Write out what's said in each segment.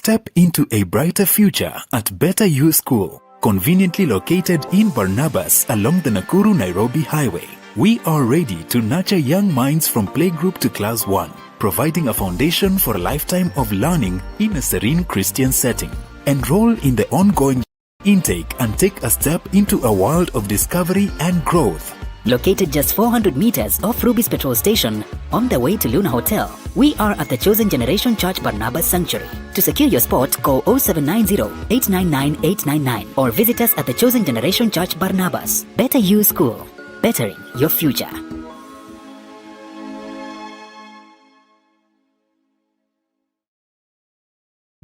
Step into a brighter future at Better You School, conveniently located in Barnabas along the Nakuru-Nairobi Highway. We are ready to nurture young minds from playgroup to class 1, providing a foundation for a lifetime of learning in a serene Christian setting. Enroll in the ongoing intake and take a step into a world of discovery and growth. Located just 400 meters off Ruby's petrol station on the way to Luna Hotel, we are at the Chosen Generation Church Barnabas Sanctuary. To secure your spot, call 0790-899-899 or visit us at the Chosen Generation Church Barnabas. Better You School, bettering your future.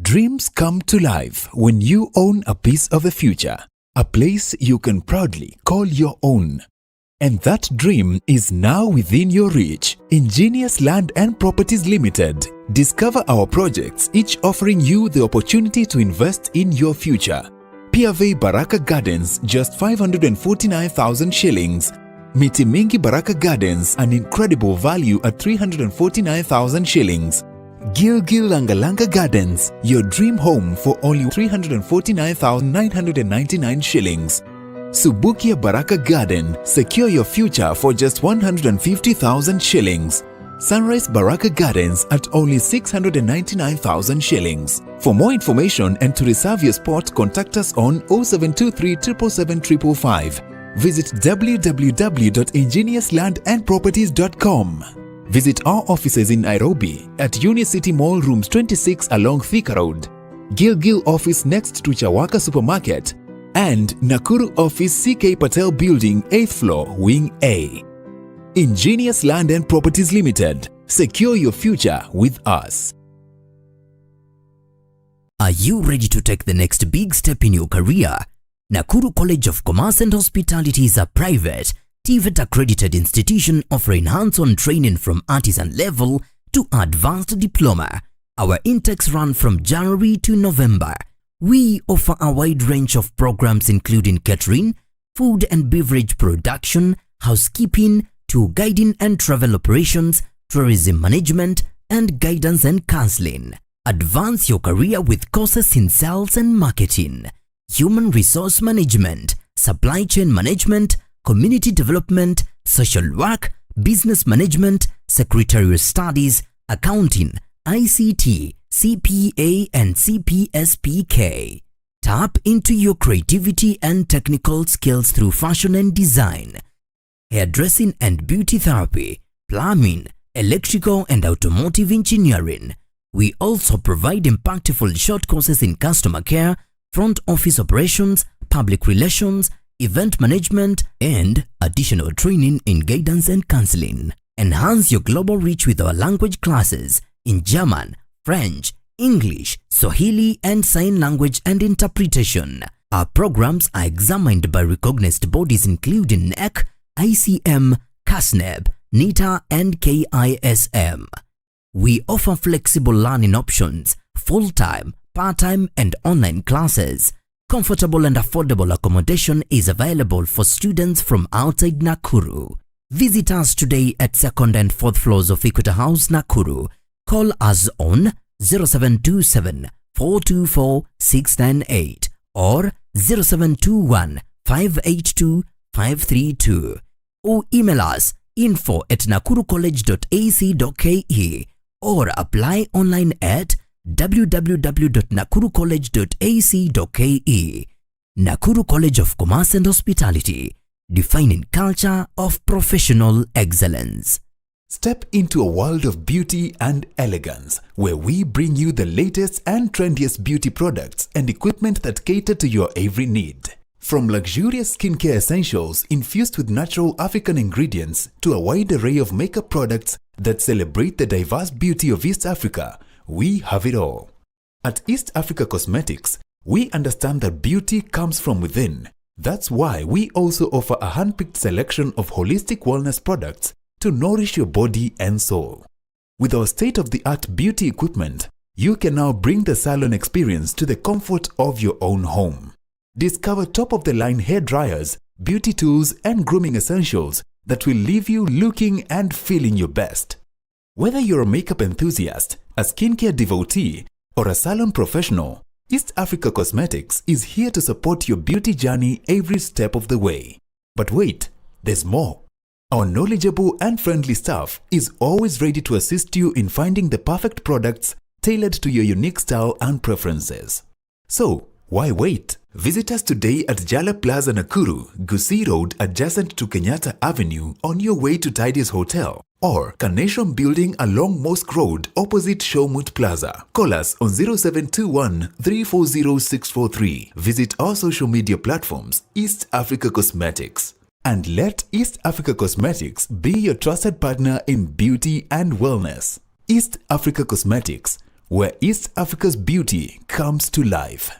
Dreams come to life when you own a piece of the future, a place you can proudly call your own. And that dream is now within your reach. Ingenious Land and Properties Limited. Discover our projects, each offering you the opportunity to invest in your future. Piave Baraka Gardens, just 549,000 shillings. Miti Mingi Baraka Gardens, an incredible value at 349,000 shillings. Gilgil Langalanga Gardens, your dream home for only 349,999 shillings. Subukia Baraka Garden, secure your future for just 150,000 shillings. Sunrise Baraka Gardens at only 699,000 shillings. For more information and to reserve your spot, contact us on 0723 777 555. Visit www.ingeniouslandandproperties.com. Visit our offices in Nairobi at Unicity Mall Rooms 26 along Thika Road, Gilgil office next to Chawaka Supermarket, and Nakuru office CK Patel Building 8th floor Wing A. Ingenious Land and Properties Limited. Secure your future with us. Are you ready to take the next big step in your career? Nakuru College of Commerce and Hospitality is a private, TVET accredited institution offering hands-on training from artisan level to advanced diploma. Our intakes run from January to November. We offer a wide range of programs including catering, food and beverage production, housekeeping, tour guiding and travel operations, tourism management, and guidance and counseling. Advance your career with courses in sales and marketing, human resource management, supply chain management, community development, social work, business management, secretarial studies, accounting, ICT, CPA and CPSPK. Tap into your creativity and technical skills through fashion and design, hairdressing and beauty therapy, plumbing, electrical and automotive engineering. We also provide impactful short courses in customer care, front office operations, public relations, event management, and additional training in guidance and counseling. Enhance your global reach with our language classes in German, French, English, Swahili, and Sign Language and Interpretation. Our programs are examined by recognized bodies including NEC, ICM, CASNEB, NITA, and KISM. We offer flexible learning options, full-time, part-time, and online classes. Comfortable and affordable accommodation is available for students from outside Nakuru. Visit us today at 2nd and 4th floors of Equator House, Nakuru. Call us on 0727 424 698 or 0721 582 532 or email us info@nakurucollege.ac.ke or apply online at www.nakurucollege.ac.ke. Nakuru College of Commerce and Hospitality, defining culture of professional excellence. Step into a world of beauty and elegance, where we bring you the latest and trendiest beauty products and equipment that cater to your every need. From luxurious skincare essentials infused with natural African ingredients to a wide array of makeup products that celebrate the diverse beauty of East Africa, we have it all. At East Africa Cosmetics, we understand that beauty comes from within. That's why we also offer a hand-picked selection of holistic wellness products to nourish your body and soul. With our state-of-the-art beauty equipment, you can now bring the salon experience to the comfort of your own home. Discover top-of-the-line hair dryers, beauty tools, and grooming essentials that will leave you looking and feeling your best. Whether you're a makeup enthusiast, a skincare devotee, or a salon professional, East Africa Cosmetics is here to support your beauty journey every step of the way. But wait, there's more. Our knowledgeable and friendly staff is always ready to assist you in finding the perfect products tailored to your unique style and preferences. So, why wait? Visit us today at Jala Plaza Nakuru, Gusii Road adjacent to Kenyatta Avenue on your way to Tidy's Hotel, or Carnation Building along Mosque Road opposite Showmut Plaza. Call us on 0721 340 643. Visit our social media platforms, East Africa Cosmetics. And let East Africa Cosmetics be your trusted partner in beauty and wellness. East Africa Cosmetics, where East Africa's beauty comes to life.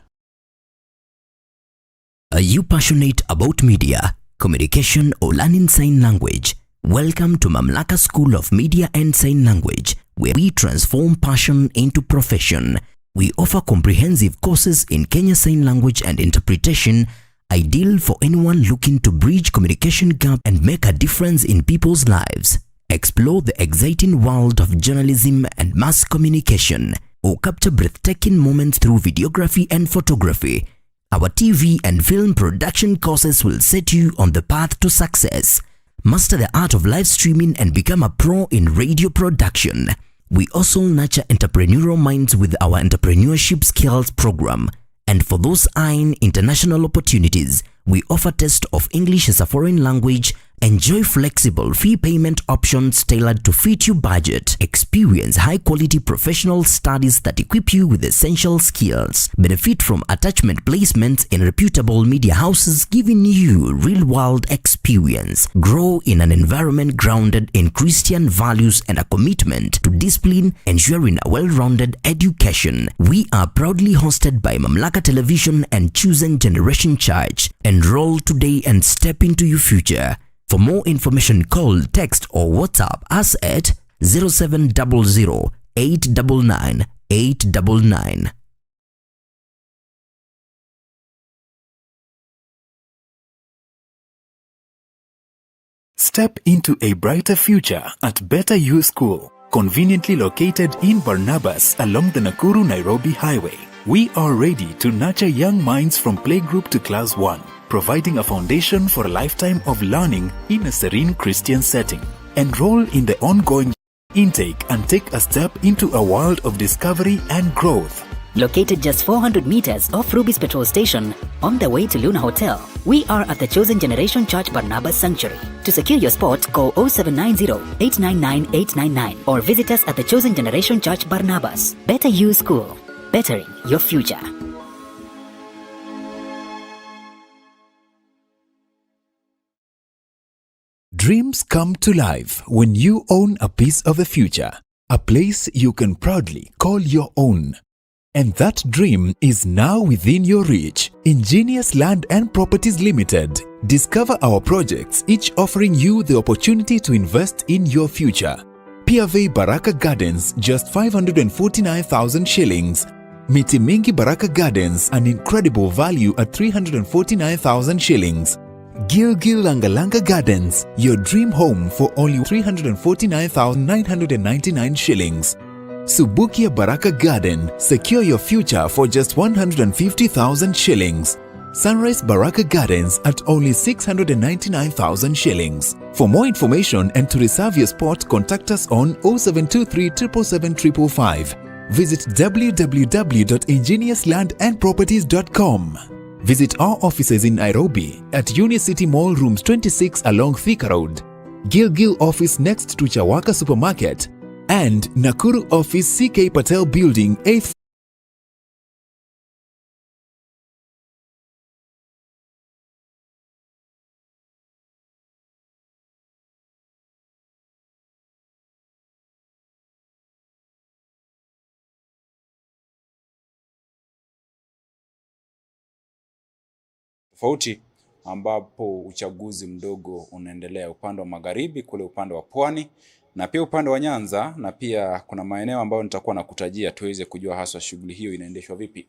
Are you passionate about media, communication, or learning sign language? Welcome to Mamlaka School of Media and Sign Language, where we transform passion into profession. We offer comprehensive courses in Kenya Sign Language and Interpretation, ideal for anyone looking to bridge communication gap and make a difference in people's lives. Explore the exciting world of journalism and mass communication, or capture breathtaking moments through videography and photography. Our TV and film production courses will set you on the path to success. Master the art of live streaming and become a pro in radio production. We also nurture entrepreneurial minds with our entrepreneurship skills program. And for those eyeing international opportunities, we offer test of English as a foreign language. Enjoy flexible fee payment options tailored to fit your budget. Experience high-quality professional studies that equip you with essential skills. Benefit from attachment placements in reputable media houses, giving you real-world experience. Grow in an environment grounded in Christian values and a commitment to discipline, ensuring a well-rounded education. We are proudly hosted by Mamlaka Television and Chosen Generation Church. Enroll today and step into your future. For more information, call, text, or WhatsApp us at 0700 899 899. Step into a brighter future at Better You School, conveniently located in Barnabas along the Nakuru-Nairobi Highway. We are ready to nurture young minds from playgroup to class 1. Providing a foundation for a lifetime of learning in a serene Christian setting. Enroll in the ongoing intake and take a step into a world of discovery and growth. Located just 400 meters off Ruby's petrol station, on the way to Luna Hotel, we are at the Chosen Generation Church Barnabas Sanctuary. To secure your spot, call 0790 899 899 or visit us at the Chosen Generation Church Barnabas. Better You School, bettering your future. Dreams come to life when you own a piece of the future, a place you can proudly call your own. And that dream is now within your reach. Ingenious Land and Properties Limited. Discover our projects, each offering you the opportunity to invest in your future. Piave Baraka Gardens, just 549,000 shillings. Miti Mingi Baraka Gardens, an incredible value at 349,000 shillings. Gilgil Langalanga Gardens, your dream home for only 349,999 shillings. Subukia Baraka Garden, secure your future for just 150,000 shillings. Sunrise Baraka Gardens at only 699,000 shillings. For more information and to reserve your spot, contact us on 0723 777 555. Visit www.ingeniouslandandproperties.com. Visit our offices in Nairobi at Unicity Mall Rooms 26 along Thika Road, Gilgil office next to Chawaka Supermarket, and Nakuru office CK Patel Building 8th. Tofauti ambapo uchaguzi mdogo unaendelea upande wa magharibi, kule upande wa pwani na pia upande wa Nyanza, na pia kuna maeneo ambayo nitakuwa nakutajia tuweze kujua hasa shughuli hiyo inaendeshwa vipi.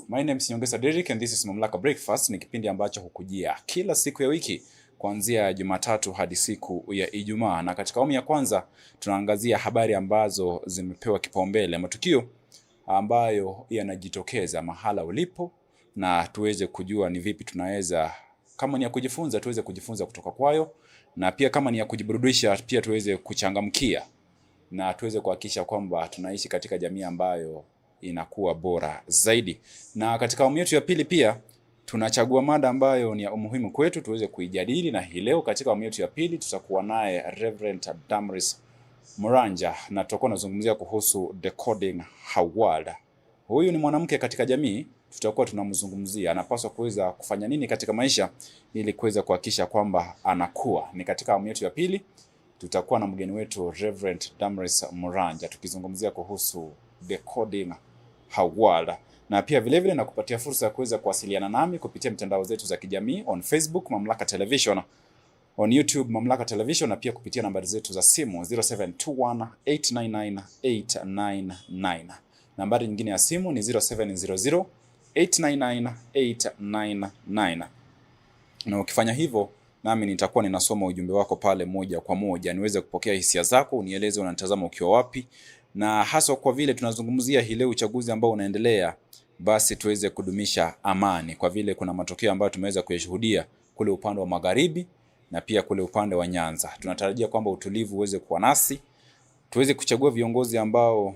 My name is Nyongesa Derrick and this is Mamlaka Breakfast. Ni kipindi ambacho hukujia kila siku ya wiki kuanzia Jumatatu hadi siku ya Ijumaa, na katika awamu ya kwanza tunaangazia habari ambazo zimepewa kipaumbele, matukio ambayo yanajitokeza mahala ulipo, na tuweze kujua ni vipi tunaweza, kama ni ya kujifunza tuweze kujifunza kutoka kwayo, na pia kama ni ya kujiburudisha pia tuweze kuchangamkia, na tuweze kuhakikisha kwamba tunaishi katika jamii ambayo inakuwa bora zaidi. Na katika awamu yetu ya pili pia tunachagua mada ambayo ni ya umuhimu kwetu tuweze kuijadili, na hii leo katika awamu yetu ya pili tutakuwa naye Reverend Damaris Muranja, na tutakuwa tunazungumzia kuhusu decoding her world. Huyu ni mwanamke katika jamii, tutakuwa tunamzungumzia anapaswa kuweza kufanya nini katika maisha ili kuweza kuhakikisha kwamba anakuwa. Ni katika awamu yetu ya pili tutakuwa na mgeni wetu Reverend Damaris Muranja tukizungumzia kuhusu decoding her world. Na pia vile vile nakupatia fursa ya kuweza kuwasiliana nami kupitia mitandao zetu za kijamii, on Facebook Mamlaka Television, on YouTube Mamlaka Television, na pia kupitia nambari zetu za simu 0721899899. Nambari nyingine ya simu ni 0700899899. Na ukifanya hivyo nami nitakuwa ninasoma ujumbe wako pale moja kwa moja, niweze kupokea hisia zako, unieleze unanitazama ukiwa wapi, na hasa kwa vile tunazungumzia hii leo uchaguzi ambao unaendelea, basi tuweze kudumisha amani, kwa vile kuna matokeo ambayo tumeweza kuyashuhudia kule upande wa magharibi na pia kule upande wa Nyanza. Tunatarajia kwamba utulivu uweze kuwa nasi, tuweze kuchagua viongozi ambao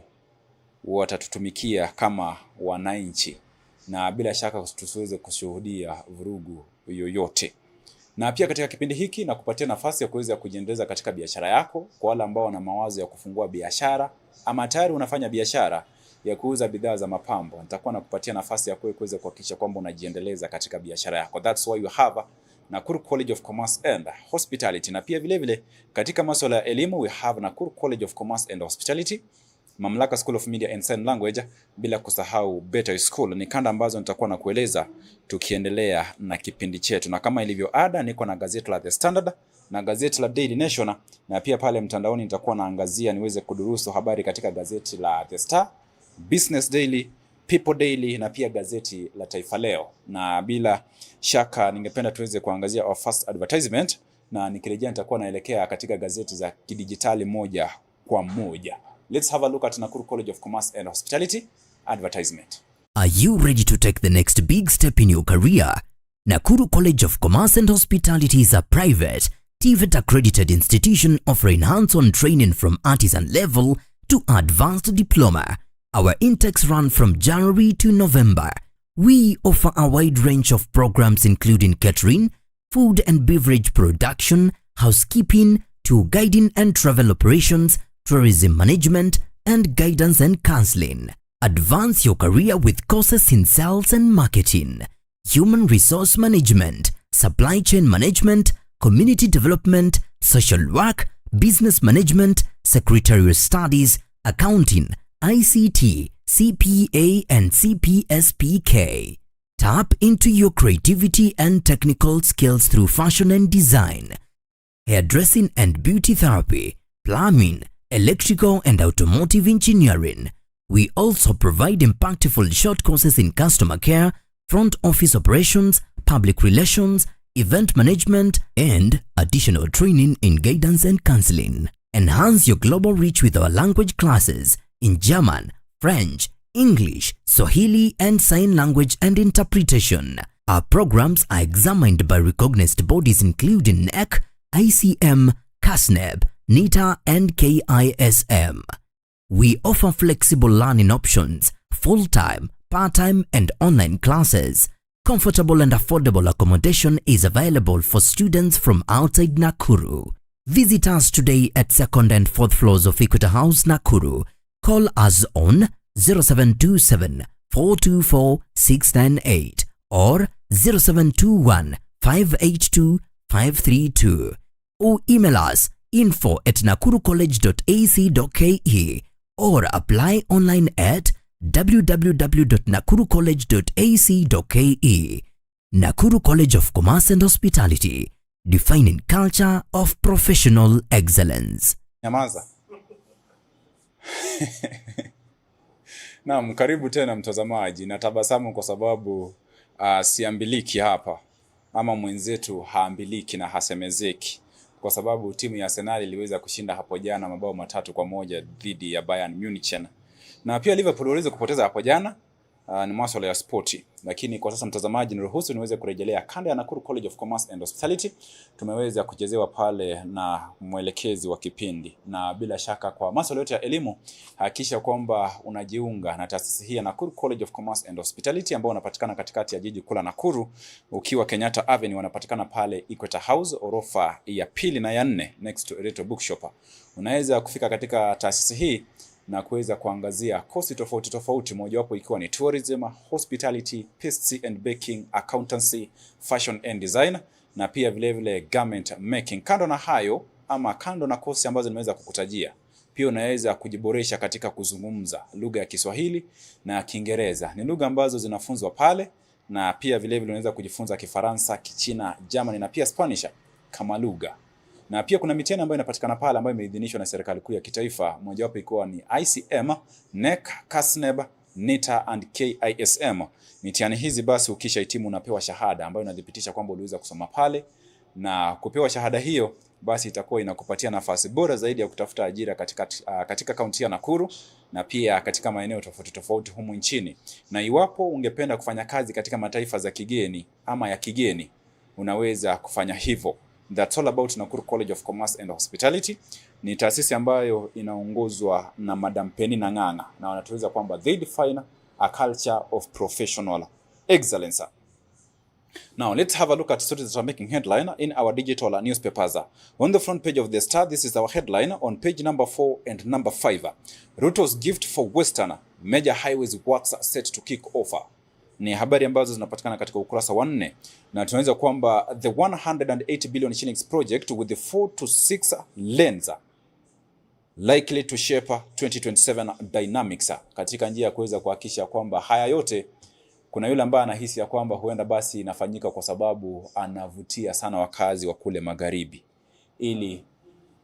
watatutumikia kama wananchi, na bila shaka tusiweze kushuhudia vurugu yoyote. Na pia katika kipindi hiki na kupatia nafasi ya kuweza kujiendeleza katika biashara yako, kwa wale ambao wana mawazo ya kufungua biashara ama tayari unafanya biashara ya kuuza bidhaa za mapambo. Nitakuwa nakupatia nafasi ya kuweza kuhakikisha kwamba unajiendeleza katika biashara yako. That's why you have Nakuru College of Commerce and Hospitality. Na pia vile vile katika masuala ya elimu we have Nakuru College of Commerce and Hospitality, Mamlaka School of Media and Sign Language, bila kusahau Better School. Ni kanda ambazo nitakuwa nakueleza tukiendelea na kipindi chetu. Na kama ilivyo ada, niko na gazeti la The Standard na gazeti la Daily Nation, na pia pale mtandaoni nitakuwa naangazia niweze kudurusu habari katika gazeti la The Star, Business Daily, People Daily, na pia gazeti la Taifa Leo. Na bila shaka ningependa tuweze kuangazia our first advertisement, na nikirejea nitakuwa naelekea katika gazeti za kidijitali moja kwa moja. Let's have a look at Nakuru College of Commerce and Hospitality advertisement. Are you ready to take the next big step in your career? Nakuru College of Commerce and Hospitality is a private, TVET accredited institution offering hands-on training from artisan level to advanced diploma. Our intakes run from January to November. We offer a wide range of programs including catering, food and beverage production, housekeeping, tour guiding and travel operations, tourism management, and guidance and counseling. Advance your career with courses in sales and marketing, human resource management, supply chain management, community development, social work, business management, secretarial studies, accounting, ICT, CPA, and CPSPK. Tap into your creativity and technical skills through fashion and design, hairdressing and beauty therapy, plumbing, electrical and automotive engineering. We also provide impactful short courses in customer care, front office operations, public relations, event management, and additional training in guidance and counseling. Enhance your global reach with our language classes in German, French, English, Swahili, and sign language and interpretation. Our programs are examined by recognized bodies including NEC, ICM, CASNEB, NITA, and KISM. We offer flexible learning options, full-time, part-time, and online classes. Comfortable and affordable accommodation is available for students from outside Nakuru. Visit us today at 2nd and 4th floors of Equator House, Nakuru. Call us on 0727 424 698 or 0721 582 532, or email us info@nakurucollege.ac.ke or apply online at www.nakurucollege.ac.ke. Nakuru College of Commerce and Hospitality, defining culture of professional excellence. Nyamaza. Naam, karibu tena mtazamaji. Natabasamu kwa sababu siambiliki hapa, ama mwenzetu haambiliki na hasemezeki, kwa sababu timu ya Arsenal iliweza kushinda hapo jana mabao 3-1 dhidi ya Bayern Munich. Na pia Liverpool waliweza kupoteza hapo jana. Ni masuala ya spoti, lakini kwa sasa mtazamaji, niruhusu niweze kurejelea kanda ya Nakuru College of Commerce and Hospitality. Tumeweza kuchezewa pale na mwelekezi wa kipindi, na bila shaka kwa masuala yote ya elimu hakikisha kwamba unajiunga na taasisi hii ya Nakuru College of Commerce and Hospitality ambao unapatikana katikati ya jiji kuu la Nakuru. Ukiwa Kenyatta Avenue, wanapatikana pale Equator House orofa ya 2 na ya 4 next to Ereto Bookshop. Unaweza kufika katika taasisi hii na kuweza kuangazia kosi tofauti tofauti, mojawapo ikiwa ni tourism, hospitality, pastry and baking, accountancy, fashion and design, na pia vile garment making. Kando na hayo, ama kando na kosi ambazo nimeweza kukutajia, pia unaweza kujiboresha katika kuzungumza lugha ya Kiswahili na Kiingereza. Ni lugha ambazo zinafunzwa pale, na pia vile unaweza kujifunza Kifaransa, Kichina, German na pia Spanish kama lugha. Na pia kuna mitihani ambayo inapatikana pale ambayo imeidhinishwa na serikali kuu ya kitaifa, mojawapo ikiwa ni ICM, NEC, KASNEB, NITA and KISM. Mitihani hizi basi ukishahitimu unapewa shahada ambayo inadhibitisha kwamba uliweza kusoma pale, na kupewa shahada hiyo basi itakuwa inakupatia nafasi bora zaidi ya kutafuta ajira katika kaunti ya Nakuru na pia katika maeneo tofauti tofauti humu nchini. Na iwapo ungependa kufanya kazi katika mataifa za kigeni ama ya kigeni, unaweza kufanya hivyo. That's all about Nakuru College of Commerce and Hospitality. Ni taasisi ambayo inaongozwa na Madam Penny Nang'ang'a, na wanatueleza kwamba they define a culture of professional excellence. Now let's have a look at stories that are making headline in our digital newspapers. On the front page of The Star, this is our headline on page number 4 and number 5. Ruto's gift for Western, major highways works set to kick off. Ni habari ambazo zinapatikana katika ukurasa wa 4, na tunaweza kwamba the 180 billion shillings project with the 4 to 6 lanes likely to shape 2027 dynamics, katika njia ya kuweza kuhakikisha kwamba haya yote, kuna yule ambaye anahisi ya kwamba huenda basi inafanyika kwa sababu anavutia sana wakazi wa kule magharibi ili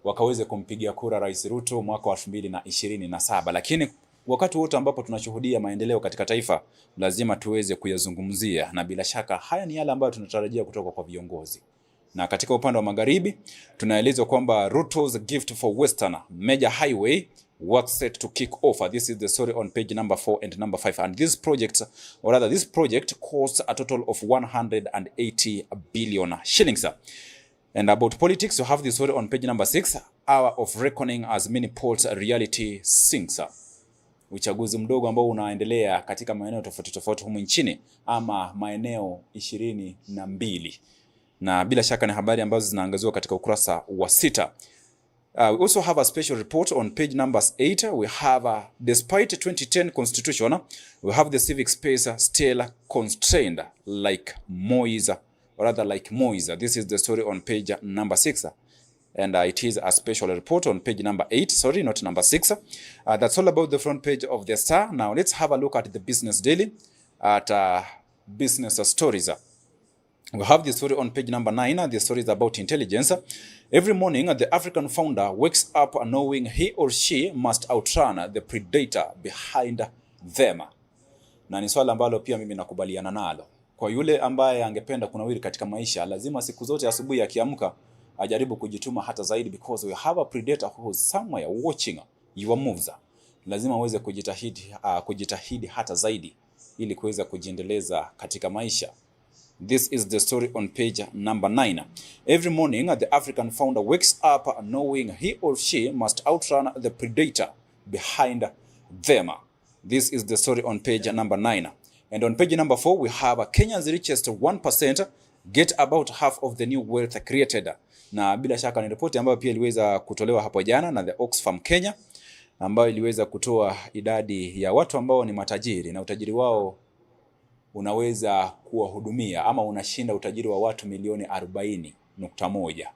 wakaweze kumpigia kura Rais Ruto mwaka wa 2027. Lakini wakati wote ambapo tunashuhudia maendeleo katika taifa, lazima tuweze kuyazungumzia, na bila shaka haya ni yale ambayo tunatarajia kutoka kwa viongozi. Na katika upande wa magharibi tunaelezwa kwamba Ruto's gift for Western, major highway works set to kick off. This is the story on page number 4 and number 5. And this project costs a total of 180 billion shillings. And about politics, you have the story on page number 6, hour of reckoning as many polls reality sinks. Uchaguzi mdogo ambao unaendelea katika maeneo tofauti tofauti humu nchini, ama maeneo 22. Na bila shaka ni habari ambazo zinaangaziwa katika ukurasa wa 6. We also have a special report on page numbers 8. We have despite 2010 constitution, we have the civic space still constrained like Moise, or rather like Moise. This is the story on page number 6. And it is a special report on page number 8, sorry, not number 6. That's all about the front page of the Star. Now let's have a look at the Business Daily, at business stories. We have the story on page number 9. The story is about intelligence. Every morning, the African founder wakes up knowing he or she must outrun the predator behind them. Na ni swala ambalo pia mimi nakubaliana nalo. Kwa yule ambaye angependa kunawiri katika maisha, lazima siku zote asubuhi akiamka ajaribu kujituma hata zaidi, because we have a predator who is somewhere watching your moves. Lazima uweze kujitahidi hata zaidi ili kuweza kujiendeleza katika maisha. This is the story on page number 9. Every morning, the African founder wakes up knowing he or she must outrun the predator behind them. This is the story on page number 9. And on page number 4, we have Kenya's richest 1% get about half of the new wealth created. Na bila shaka ni ripoti ambayo pia iliweza kutolewa hapo jana na the Oxfam Kenya, ambayo iliweza kutoa idadi ya watu ambao ni matajiri, na utajiri wao unaweza kuwahudumia ama unashinda utajiri wa watu milioni 40.1.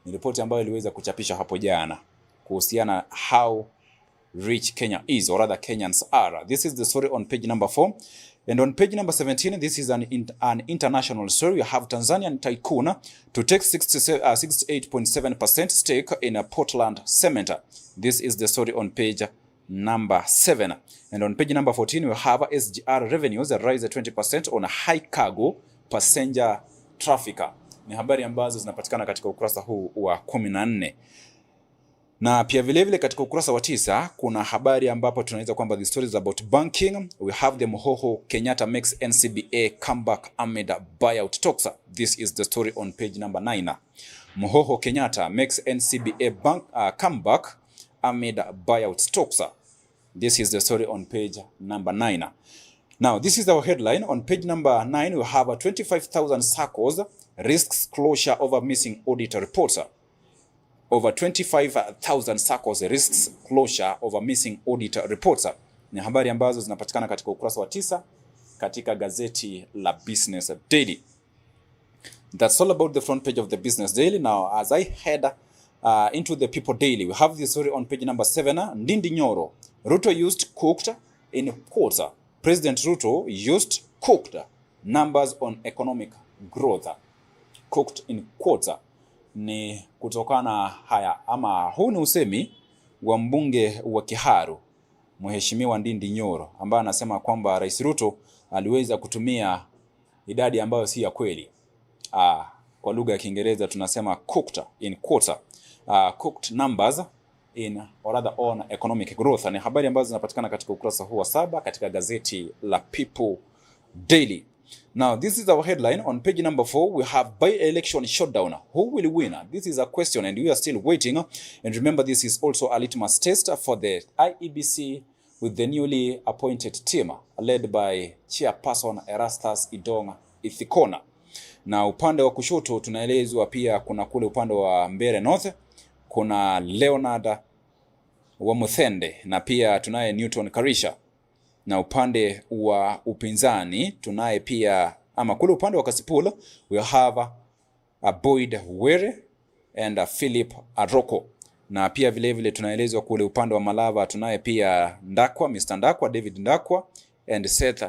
Ni ripoti ambayo iliweza kuchapisha hapo jana kuhusiana how rich Kenya is, or rather Kenyans are. This is the story on page number 4. And on page number 17, this is an international story. We have Tanzanian tycoon to take 68.7% stake in a Portland cement. This is the story on page number 7. And on page number 14, we have SGR revenues that rise 20% on high cargo passenger traffic. Ni habari ambazo zinapatikana katika ukurasa huu wa 14. Na pia vile vile katika ukurasa wa 9 kuna habari ambapo tunaweza kwamba the stories about banking. We have the Mohoho Kenyatta makes NCBA comeback amid buyout talks. This is the story on page number 9. Mohoho Kenyatta makes NCBA bank comeback amid buyout talks. This is the story on page number 9. Now, this is our headline. On page number 9, we have 25,000 SACCOs risks closure over missing auditor reports. Over 25,000 SACCOs risks closure over missing auditor reports. Ni habari ambazo zinapatikana katika ukurasa wa 9 katika gazeti la Business Daily. That's all about the front page of the Business Daily. Now, as I head into the People Daily, we have the story on page number 7. Ndindi Nyoro, Ruto used cooked in quotes. President Ruto used cooked numbers on economic growth. Cooked in quotes. Ni kutokana haya ama huu ni usemi wa mbunge wa Kiharu Mheshimiwa Ndindi Nyoro ambaye anasema kwamba Rais Ruto aliweza kutumia idadi ambayo si ya kweli. Kwa lugha ya Kiingereza tunasema cooked in quotes. Cooked numbers in or rather on economic growth. Ni habari ambazo zinapatikana katika ukurasa huu wa 7 katika gazeti la People Daily. Now, this is our headline. On page number 4, we have by-election shutdown. Who will win? This is a question and we are still waiting. And remember, this is also a litmus test for the IEBC with the newly appointed team led by Chairperson Erastus Idong Ithikona. Na upande wa kushoto tunaelezwa pia kuna kule upande wa Mbeere North, kuna Leonard wa Muthende na pia tunaye Newton Karisha. Na upande wa upinzani tunaye pia ama kule upande wa Kasipul we have a Boyd Were and a Philip Aroko. Na pia vile vile tunaelezwa kule upande wa Malava tunaye pia Ndakwa, Mr. Ndakwa, David Ndakwa and Seth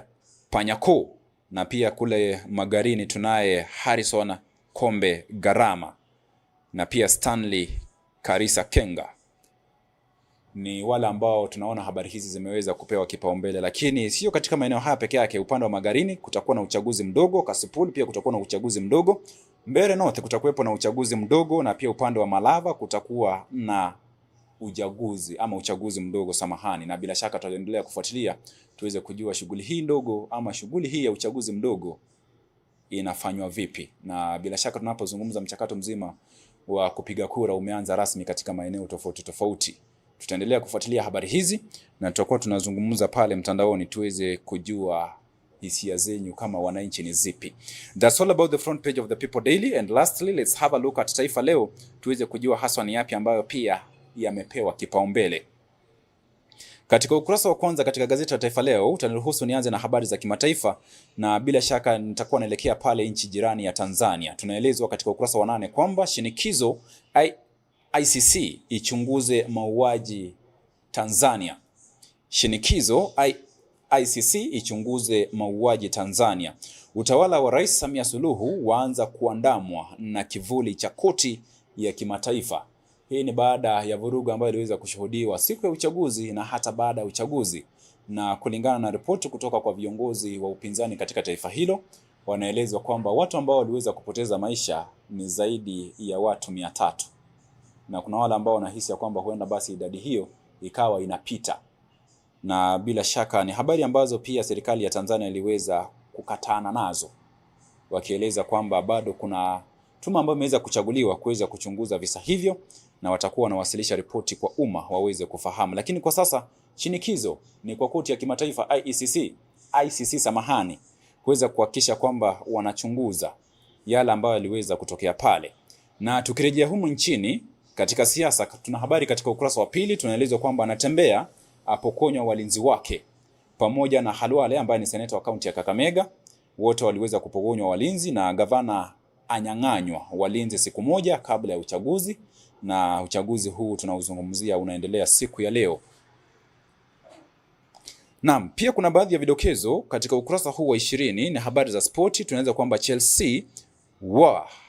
Panyako. Na pia kule Magarini tunaye Harrison Kombe Garama na pia Stanley Karisa Kenga. Ni wale ambao tunaona habari hizi zimeweza kupewa kipaumbele, lakini sio katika maeneo haya peke yake. Upande wa Magarini kutakuwa na uchaguzi mdogo, Kasipul pia kutakuwa na uchaguzi mdogo, Mbeere North kutakuwepo na uchaguzi mdogo, na pia upande wa Malava kutakuwa na uchaguzi mdogo, samahani. Na bila shaka tutaendelea kufuatilia tuweze kujua shughuli hii ndogo ama shughuli hii ya uchaguzi mdogo inafanywa vipi. Na bila shaka tunapozungumza mchakato mzima wa kupiga kura umeanza rasmi katika maeneo tofauti tofauti. Tutaendelea kufuatilia habari hizi na tutakuwa tunazungumza pale mtandaoni tuweze kujua hisia zenyu kama wananchi ni zipi. That's all about the front page of the People Daily. And lastly, let's have a look at Taifa Leo tuweze kujua haswa ni yapi ambayo pia yamepewa kipaumbele. Katika ukurasa wa kwanza katika gazeti la Taifa Leo, utaniruhusu nianze na habari za kimataifa na bila shaka nitakuwa naelekea pale nchi jirani ya Tanzania. Tunaelezwa katika ukurasa wa 8 kwamba shinikizo ICC ichunguze mauaji Tanzania. Shinikizo ICC ichunguze mauaji Tanzania. Utawala wa Rais Samia Suluhu waanza kuandamwa na kivuli cha koti ya kimataifa. Hii ni baada ya vurugu ambayo iliweza kushuhudiwa siku ya uchaguzi na hata baada ya uchaguzi. Na kulingana na ripoti kutoka kwa viongozi wa upinzani katika taifa hilo, wanaelezwa kwamba watu ambao waliweza kupoteza maisha ni zaidi ya watu 300. Na kuna wale ambao wanahisi kwamba huenda basi idadi hiyo ikawa inapita. Na bila shaka ni habari ambazo pia serikali ya Tanzania iliweza kukatana nazo, wakieleza kwamba bado kuna tume ambayo imeweza kuchaguliwa kuweza kuchunguza visa hivyo na watakuwa wanawasilisha ripoti kwa umma waweze kufahamu. Lakini kwa sasa shinikizo ni kwa koti ya kimataifa ICC samahani, kuweza kuhakikisha kwamba wanachunguza yale ambayo yaliweza kutokea pale. Na tukirejea humu nchini katika siasa, tuna habari katika ukurasa wa 2 tunaelezwa kwamba anatembea apokonywa walinzi wake pamoja na Halwale ambaye ni seneta wa kaunti ya Kakamega. Wote waliweza kupokonywa walinzi na gavana anyang'anywa walinzi siku moja kabla ya uchaguzi, na uchaguzi huu tunauzungumzia unaendelea siku ya leo. Naam, pia kuna baadhi ya vidokezo katika ukurasa huu wa 20 na habari za spoti. Tunaweza kwamba Chelsea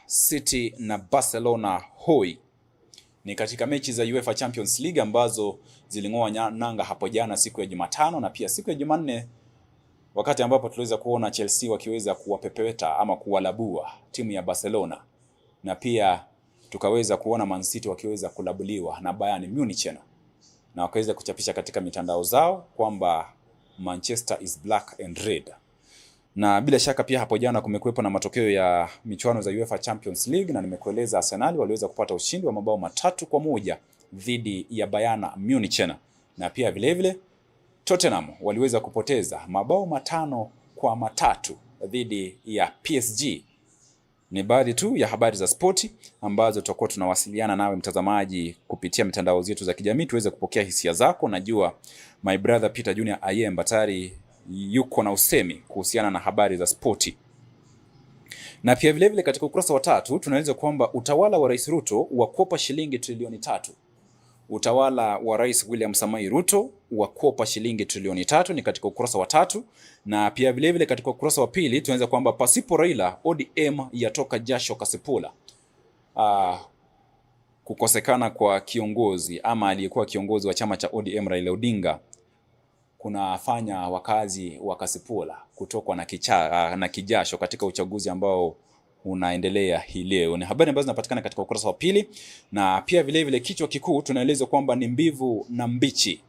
City na Barcelona hoi. Ni katika mechi za UEFA Champions League ambazo ziling'oa nanga hapo jana siku ya Jumatano na pia siku ya Jumanne, wakati ambapo tuliweza kuona Chelsea wakiweza kuwapepeta ama kuwalabua timu ya Barcelona. Na pia tukaweza kuona Man City wakiweza kulabuliwa na Bayern Munich na wakaweza kuchapisha katika mitandao zao kwamba Manchester is black and red. Na bila shaka pia hapo jana kumekuwepo na matokeo ya michuano za UEFA Champions League, na nimekueleza Arsenal waliweza kupata ushindi wa mabao 3-1 dhidi ya Bayern Munich, na pia vile vile Tottenham waliweza kupoteza mabao 5-3 dhidi ya PSG. Ni baadhi tu ya habari za spoti ambazo tutakuwa tunawasiliana nawe mtazamaji kupitia mitandao zetu za kijamii tuweze kupokea hisia zako. Najua my brother Peter Junior Ayemba tayari yuko na usemi kuhusiana na habari za spoti. Na pia vile vile katika ukurasa wa 3 tunaweza kwamba utawala wa Rais Ruto wakopa shilingi trilioni 3. Utawala wa Rais William Samoei Ruto wakopa shilingi trilioni 3 ni katika ukurasa wa 3. Na pia vile vile katika ukurasa wa 2 tunaweza kwamba pasipo Raila ODM yatoka jasho Kasipula. Kukosekana kwa kiongozi ama aliyekuwa kiongozi wa chama cha ODM Raila Odinga kunafanya wakazi wa Kasipula kutokwa na kijasho katika uchaguzi ambao unaendelea hii leo. Ni habari ambazo zinapatikana katika ukurasa wa 2, na pia vile vile kichwa kikuu tunaeleza kwamba ni mbivu na mbichi.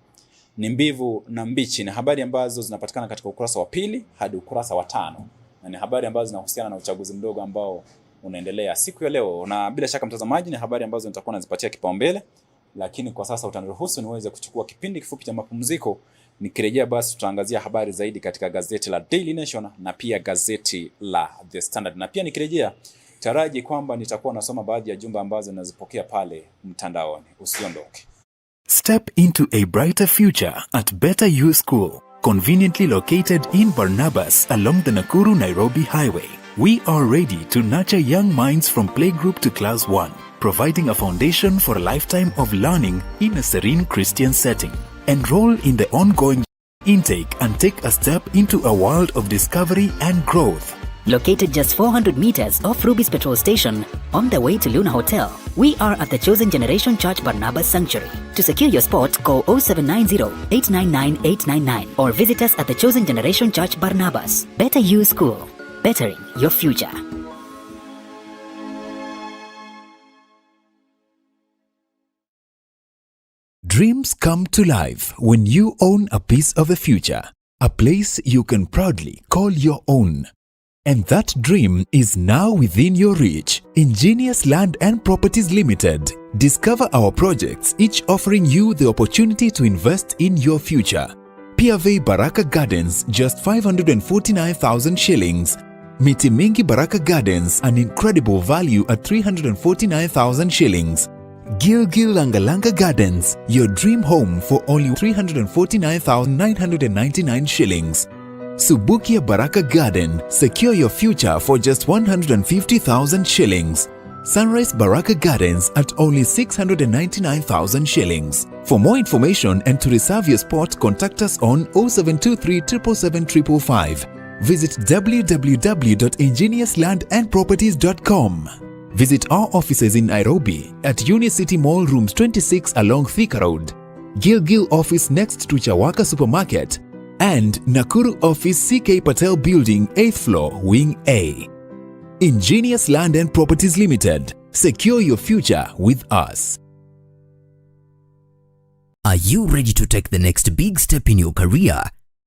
Ni mbivu na mbichi, ni habari ambazo zinapatikana katika ukurasa wa 2 hadi ukurasa wa 5, na ni habari ambazo zinahusiana na uchaguzi mdogo ambao unaendelea siku ya leo. Na bila shaka mtazamaji, ni habari ambazo nitakuwa nazipatia kipaumbele, lakini kwa sasa utaniruhusu niweze kuchukua kipindi kifupi cha mapumziko. Nikirejea basi tutaangazia habari zaidi katika gazeti la Daily Nation na pia gazeti la The Standard. Na pia nikirejea taraji kwamba nitakuwa nasoma baadhi ya jumbe ambazo nazipokea pale mtandaoni. Usiondoke. Step into a brighter future at Better You School, conveniently located in Barnabas along the Nakuru-Nairobi Highway. We are ready to nurture young minds from playgroup to class 1, providing a foundation for a lifetime of learning in a serene Christian setting. Enroll in the ongoing intake and take a step into a world of discovery and growth. Located just 400 meters off Ruby's petrol station on the way to Luna Hotel, we are at the Chosen Generation Church Barnabas Sanctuary. To secure your spot, call 0790-899-899 or visit us at the Chosen Generation Church Barnabas. Better You School, bettering your future. Dreams come to life when you own a piece of the future, a place you can proudly call your own. And that dream is now within your reach. Ingenious Land and Properties Limited. Discover our projects, each offering you the opportunity to invest in your future. Piave Baraka Gardens, just 549,000 shillings. Miti Mingi Baraka Gardens, an incredible value at 349,000 shillings. Gilgil Langalanga Gardens, your dream home for only 349,999 shillings. Subukia Baraka Garden, secure your future for just 150,000 shillings. Sunrise Baraka Gardens at only 699,000 shillings. For more information and to reserve your spot, contact us on 0723 777 555. Visit www.ingeniouslandandproperties.com. Visit our offices in Nairobi at Unicity Mall Rooms 26 along Thika Road, Gilgil office next to Chawaka Supermarket, and Nakuru office CK Patel Building 8th floor Wing A. Ingenious Land and Properties Limited. Secure your future with us. Are you ready to take the next big step in your career?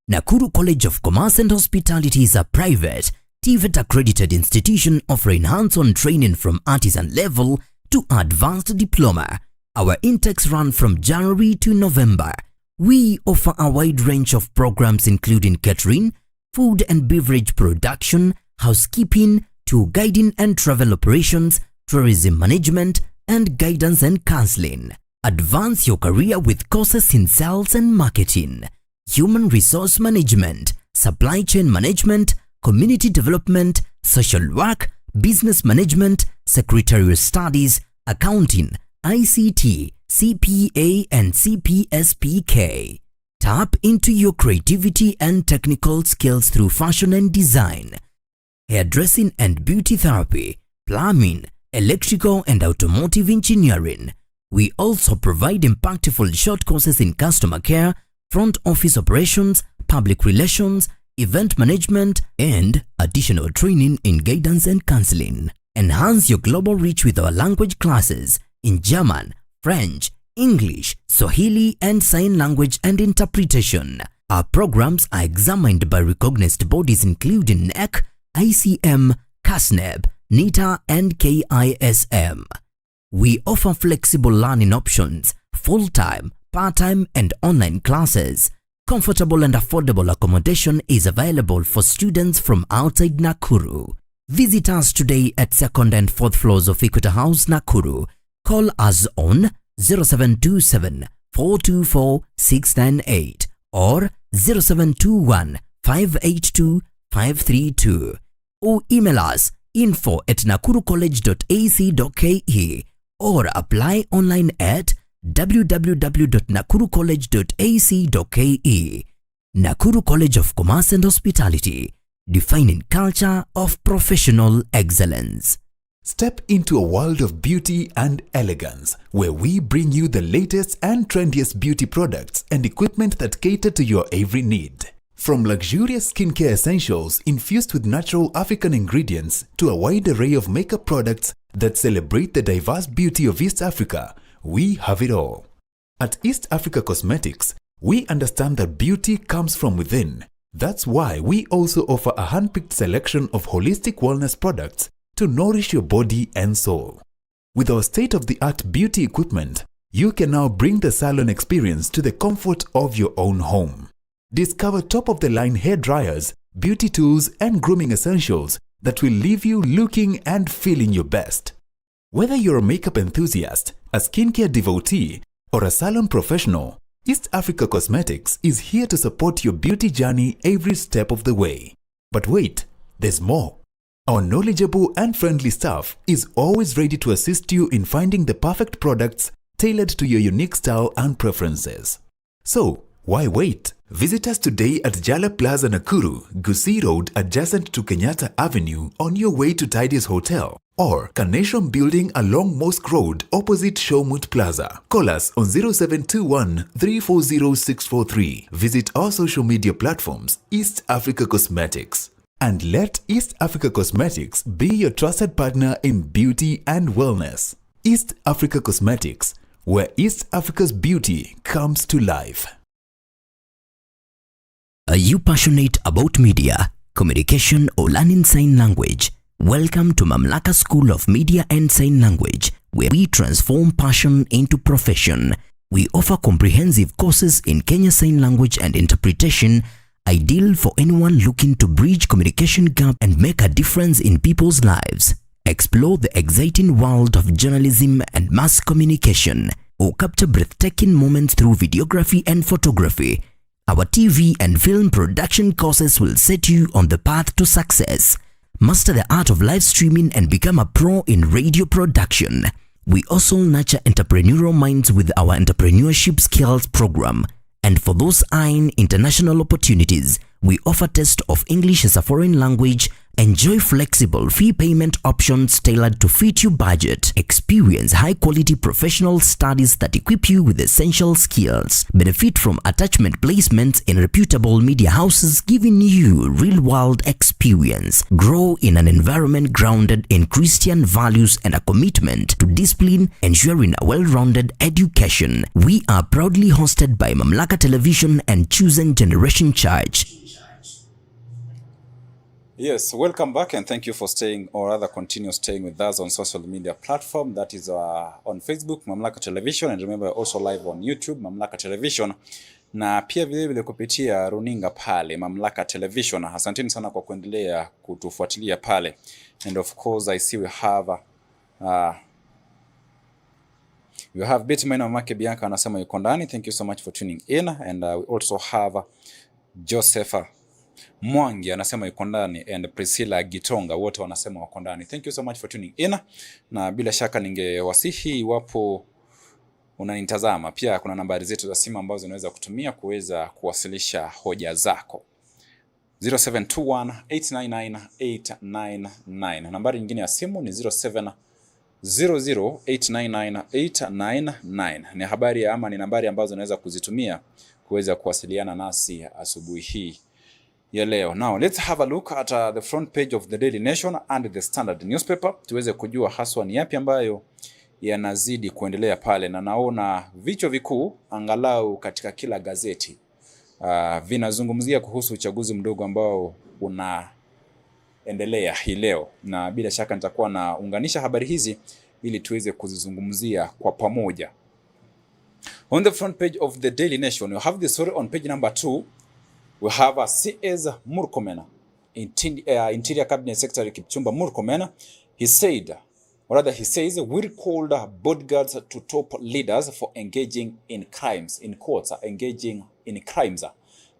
Nakuru College of Commerce and Hospitality is a private, TVET accredited institution offering hands-on training from artisan level to advanced diploma. Our intakes run from January to November. We offer a wide range of programs including catering, food and beverage production, housekeeping, tour guiding and travel operations, tourism management, and guidance and counseling. Advance your career with courses in sales and marketing, human resource management, supply chain management, community development, social work, business management, secretarial studies, accounting, ICT, CPA and CPSPK. Tap into your creativity and technical skills through fashion and design, hairdressing and beauty therapy, plumbing, electrical and automotive engineering. We also provide impactful short courses in customer care, front office operations, public relations, event management, and additional training in guidance and counseling. Enhance your global reach with our language classes in German, French, English, Swahili, and Sign Language and Interpretation. Our programs are examined by recognized bodies including NEC, ICM, CASNEB, NITA, and KISM. We offer flexible learning options, full-time, part-time, and online classes. Comfortable and affordable accommodation is available for students from outside Nakuru. Visit us today at 2nd and 4th floors of Equator House, Nakuru. Call us on 0727 424 698 or 0721 582 532 or email us info@nakurucollege.ac.ke or apply online at www.nakurucollege.ac.ke. Nakuru College of Commerce and Hospitality, defining culture of professional excellence. Step into a world of beauty and elegance, where we bring you the latest and trendiest beauty products and equipment that cater to your every need. From luxurious skincare essentials infused with natural African ingredients to a wide array of makeup products that celebrate the diverse beauty of East Africa, we have it all. At East Africa Cosmetics, we understand that beauty comes from within. That's why we also offer a hand-picked selection of holistic wellness products to nourish your body and soul. With our state-of-the-art beauty equipment, you can now bring the salon experience to the comfort of your own home. Discover top-of-the-line hair dryers, beauty tools, and grooming essentials that will leave you looking and feeling your best. Whether you're a makeup enthusiast, a skincare devotee, or a salon professional, East Africa Cosmetics is here to support your beauty journey every step of the way. But wait, there's more. Our knowledgeable and friendly staff is always ready to assist you in finding the perfect products tailored to your unique style and preferences. So, why wait? Visit us today at Jala Plaza Nakuru, Gusii Road adjacent to Kenyatta Avenue on your way to Tidy's Hotel, or Carnation Building along Mosque Road opposite Showmut Plaza. Call us on 0721 340 643. Visit our social media platforms, East Africa Cosmetics. And let East Africa Cosmetics be your trusted partner in beauty and wellness. East Africa Cosmetics, where East Africa's beauty comes to life. Are you passionate about media, communication, or learning sign language? Welcome to Mamlaka School of Media and Sign Language, where we transform passion into profession. We offer comprehensive courses in Kenya Sign Language and Interpretation, ideal for anyone looking to bridge communication gap and make a difference in people's lives. Explore the exciting world of journalism and mass communication, or capture breathtaking moments through videography and photography. Our TV and film production courses will set you on the path to success. Master the art of live streaming and become a pro in radio production. We also nurture entrepreneurial minds with our entrepreneurship skills program. And for those eyeing international opportunities, we offer test of English as a foreign language. Enjoy flexible fee payment options tailored to fit your budget. Experience high-quality professional studies that equip you with essential skills. Benefit from attachment placements in reputable media houses, giving you real-world experience. Grow in an environment grounded in Christian values and a commitment to discipline, ensuring a well-rounded education. We are proudly hosted by Mamlaka Television and Chosen Generation Church. Yes, welcome back and thank you for staying, or rather continue staying with us on social media platform. That is on Facebook, Mamlaka Television, and remember also live on YouTube, Mamlaka Television, na pia vile kupitia runinga pale, Mamlaka Television. Asanteni sana kwa kuendelea kutufuatilia pale. And of course, I see we have Bitman Mamake Bianca anasema yuko ndani. Thank you so much for tuning in. And we also have Josepha Mwangi anasema yuko ndani, and Priscilla Gitonga wote wanasema wako ndani. Thank you so much for tuning in. Na bila shaka ningewasihi iwapo unanitazama, pia kuna nambari zetu za simu ambazo unaweza kutumia kuweza kuwasilisha hoja zako. 0721899899. Nambari nyingine ya simu ni 0700899899. Ni habari ama ni nambari ambazo unaweza kuzitumia kuweza kuwasiliana nasi asubuhi hii ya leo. Now let's have a look at the front page of the Daily Nation and the Standard newspaper tuweze kujua haswa ni yapi ambayo yanazidi kuendelea pale, na naona vichwa vikuu angalau katika kila gazeti vinazungumzia kuhusu uchaguzi mdogo ambao unaendelea hii leo, na bila shaka nitakuwa naunganisha habari hizi ili tuweze kuzizungumzia kwa pamoja. On the front page of the Daily Nation, you have the story on page number 2. We have a CS Murkomen, Interior Cabinet Secretary Kipchumba Murkomen. He said, or rather he says, we recalled bodyguards to top leaders for engaging in crimes, in quotes, engaging in crimes.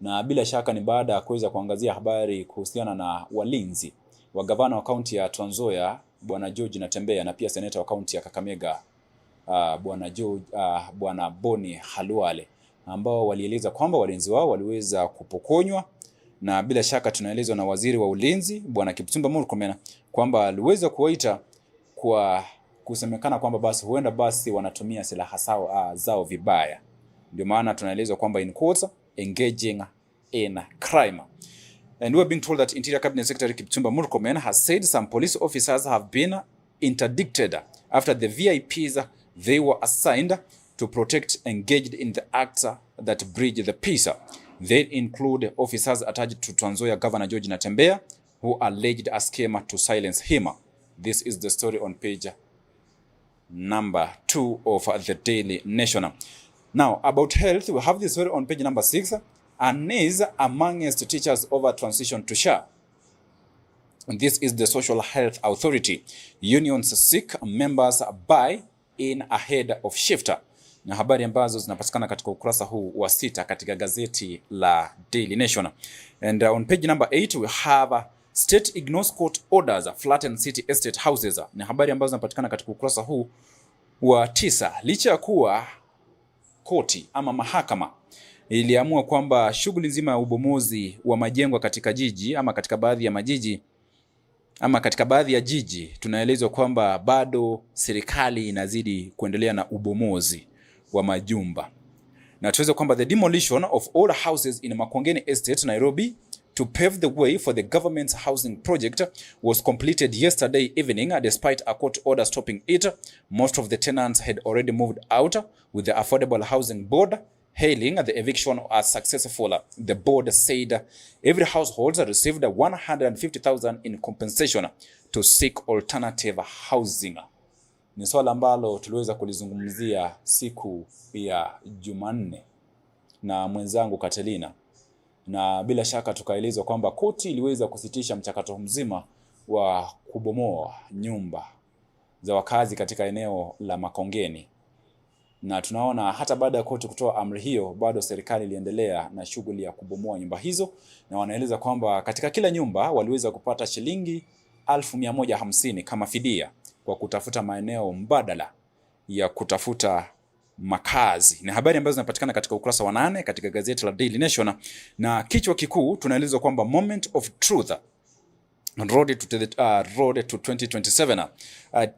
Na bila shaka ni baada ya kuweza kuangazia habari kuhusiana na walinzi wa gavana wa kaunti ya Trans Nzoia Bwana George Natembeya, na pia seneta wa kaunti ya Kakamega Bwana Boni Halwale, ambao walieleza kwamba walinzi wao waliweza kupokonywa, na bila shaka tunaelezwa na waziri wa ulinzi Bwana Kipchumba Murkomen kwamba aliweza kuwaita kwa kusemekana kwamba basi huenda basi wanatumia silaha zao vibaya. Ndio maana tunaelezwa kwamba in quotes, engaging in crime. And we are being told that Interior Cabinet Secretary Kipchumba Murkomen has said some police officers have been interdicted after the VIPs they were assigned to protect engaged in the acts that breach the peace. They include officers attached to Trans Nzoia Governor George Natembeya, who alleged a scheme to silence him. This is the story on page number 2 of the Daily Nation. Now, about health, we have this story on page number 6. Unease amongst teachers over transition to SHA. And this is the Social Health Authority. Unions seek members buy in ahead of shifter. Na habari ambazo zinapatikana katika ukurasa huu wa 6 katika gazeti la Daily Nation. And on page number 8 we have state ignores court orders flatten city estate houses. Na habari ambazo zinapatikana katika ukurasa huu wa 9. Licha ya kuwa koti ama mahakama iliamua kwamba shughuli nzima ya ubomozi wa majengo katika jiji ama katika baadhi ya majiji ama katika baadhi ya jiji, tunaelezwa kwamba bado serikali inazidi kuendelea na ubomozi wa majumba. Na tuweze kwamba the demolition of all houses in Makongeni Estate, Nairobi, to pave the way for the government's housing project was completed yesterday evening despite a court order stopping it. Most of the tenants had already moved out, with the Affordable Housing Board hailing the eviction as successful. The board said every household received 150,000 in compensation to seek alternative housing. Ni swala ambalo tuliweza kulizungumzia siku ya Jumanne na mwenzangu Katelina, na bila shaka tukaelezwa kwamba koti iliweza kusitisha mchakato mzima wa kubomoa nyumba za wakazi katika eneo la Makongeni. Na tunaona hata baada ya koti kutoa amri hiyo, bado serikali iliendelea na shughuli ya kubomoa nyumba hizo, na wanaeleza kwamba katika kila nyumba waliweza kupata shilingi 1150 kama fidia kwa kutafuta maeneo mbadala ya kutafuta makazi. Ni habari ambazo zinapatikana katika ukurasa wa 8 katika gazeti la Daily Nation, na kichwa kikuu tunaelezwa kwamba moment of truth, road to 2027.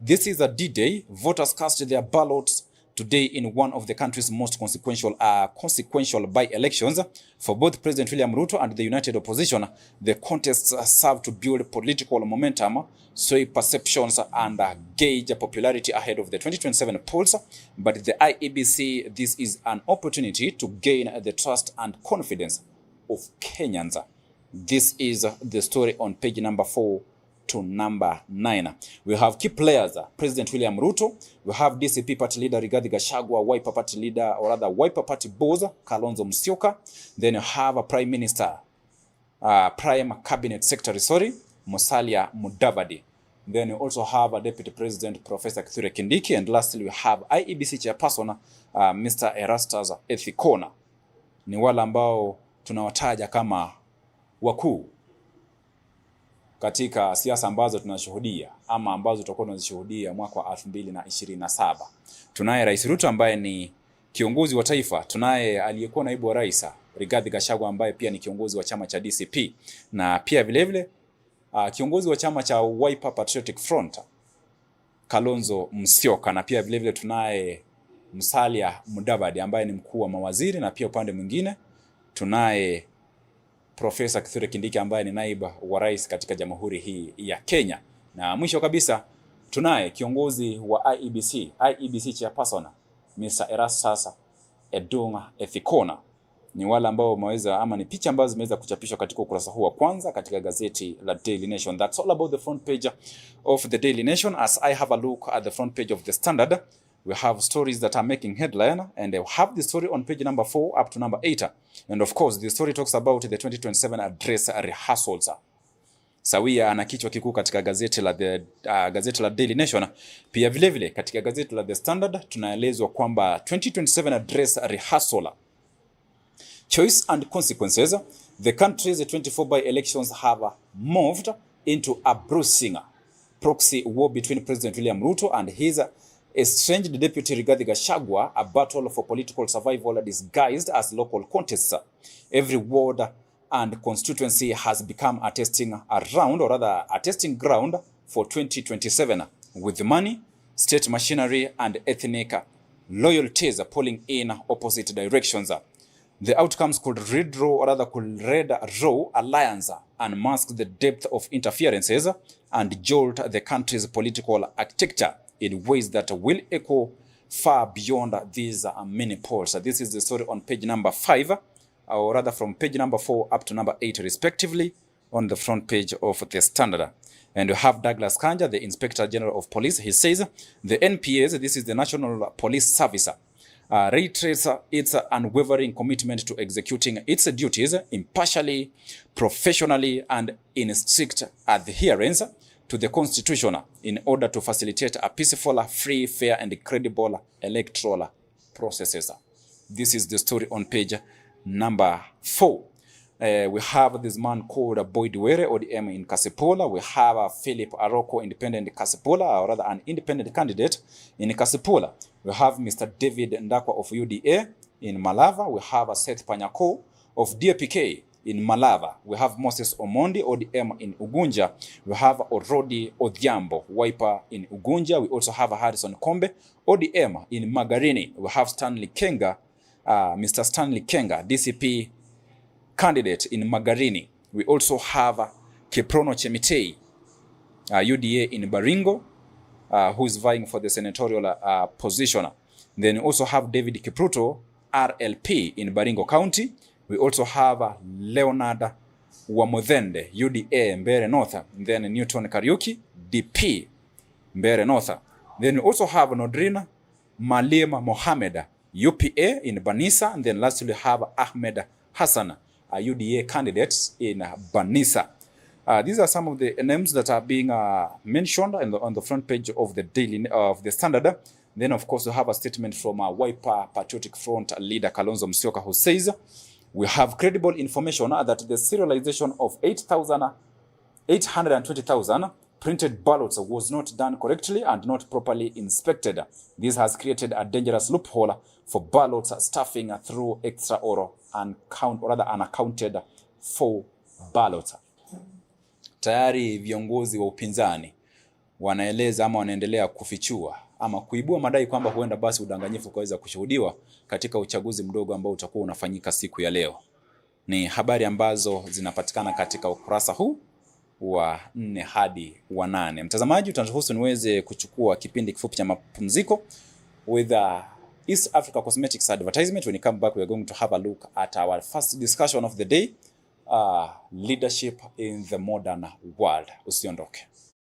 This is a D-Day. Voters cast their ballots today in one of the country's most consequential by-elections. For both President William Ruto and the united opposition, the contests serve to build political momentum, sway perceptions, and gauge popularity ahead of the 2027 polls. But the IEBC, this is an opportunity to gain the trust and confidence of Kenyans. This is the story on page number 4 to number 9. We have key players: President William Ruto, we have DCP party leader Rigathi Gachagua, Wiper party leader, or rather Wiper party boss Kalonzo Musyoka. Then you have a prime minister, prime cabinet secretary, Musalia Mudavadi. Then you also have a deputy president, Professor Kithure Kindiki, and lastly we have IEBC chairperson, Mr. Erastus Ethikona. Ni wale ambao tunawataja kama wakuu katika siasa ambazo tunashuhudia ama ambazo tutakuwa tunazishuhudia mwaka wa 2027. Tunaye Rais Ruto ambaye ni kiongozi wa taifa, tunaye aliyekuwa naibu wa rais Rigathi Gachagua ambaye pia ni kiongozi wa chama cha DCP, na pia vile vile kiongozi wa chama cha Wiper Patriotic Front Kalonzo Musyoka, na pia vile vile tunaye Musalia Mudavadi ambaye ni mkuu wa mawaziri, na pia upande mwingine tunaye Profesa Kithure Kindiki ambaye ni naibu wa rais katika jamhuri hii ya Kenya. Na mwisho kabisa tunaye kiongozi wa IEBC chairperson Mr. Erastus Edunga Ethikona. Ni wale ambao wameweza ama ni picha ambazo zimeweza kuchapishwa katika ukurasa huu wa kwanza katika gazeti la Daily Nation. That's all about the front page of the Daily Nation. As I have a look at the front page of the Standard, we have stories that are making headline, and we have the story on page number 4 up to number 8. And of course, the story talks about the 2027 address rehearsals. Sawia na kichwa kikuu katika gazeti la Daily Nation. Pia vile vile katika gazeti la The Standard tunaelezwa kwamba 2027 address rehearsal, choice and consequences. The country's 24 by-elections have moved into a bruising proxy war between President William Ruto and his estranged deputy Rigathi Gachagua, a battle for political survival disguised as local contests. Every ward and constituency has become a testing ground for 2027, with money, state machinery and ethnic loyalties pulling in opposite directions. The outcomes could red raw alliance and mask the depth of interferences and jolt the country's political architecture in ways that will echo far beyond these many polls. This is the story on page number 5, or rather from page number 4 up to number 8 respectively, on the front page of the Standard. And you have Douglas Kanja, the Inspector General of Police. He says the NPS, this is the National Police Service, reiterates its unwavering commitment to executing its duties impartially, professionally, and in strict adherence to the Constitution in order to facilitate a peaceful, free, fair, and credible electoral processes. This is the story on page number 4. We have this man called Boyd Were, ODM in Kasipula. We have Philip Aroko, independent Kasipula, or rather an independent candidate in Kasipula. We have Mr. David Ndakwa of UDA in Malava. We have Seth Panyako of DAPK in Malava. We have Moses Omondi, ODM in Ugunja. We have Orodi Odhiambo, Wiper in Ugunja. We also have Harrison Kombe, ODM in Magarini. We have Stanley Kenga, Mr. Stanley Kenga, DCP candidate in Magarini. We also have Kiprono Chemitei, UDA in Baringo, who is vying for the senatorial position. Then we also have David Kipruto, RLP in Baringo County. We also have Leonard Wamodhende, UDA Mbeere North. Then Newton Kariuki, DP Mbeere North. Then we also have Nodrina Malima Mohamed, UPA in Banisa. And then lastly we have Ahmed Hassan, UDA candidates in Banisa. These are some of the names that are being mentioned on the front page of the Standard. Then, of course, we have a statement from Wiper Patriotic Front leader Kalonzo Musyoka, who says, we have credible information that the serialization of 820,000 printed ballots was not done correctly and not properly inspected. This has created a dangerous loophole for ballots stuffing through extra or unaccounted for ballots. Tayari viongozi wa upinzani wanaeleza ama wanaendelea kufichua ama kuibua madai kwamba huenda basi udanganyifu kaweza kushuhudiwa katika uchaguzi mdogo ambao utakuwa unafanyika siku ya leo. Ni habari ambazo zinapatikana katika ukurasa huu wa 4 hadi wa 8. Mtazamaji, utaniruhusu niweze kuchukua kipindi kifupi cha mapumziko with East Africa Cosmetics advertisement. When you come back, we are going to have a look at our first discussion of the day, leadership in the modern world. Usiondoke.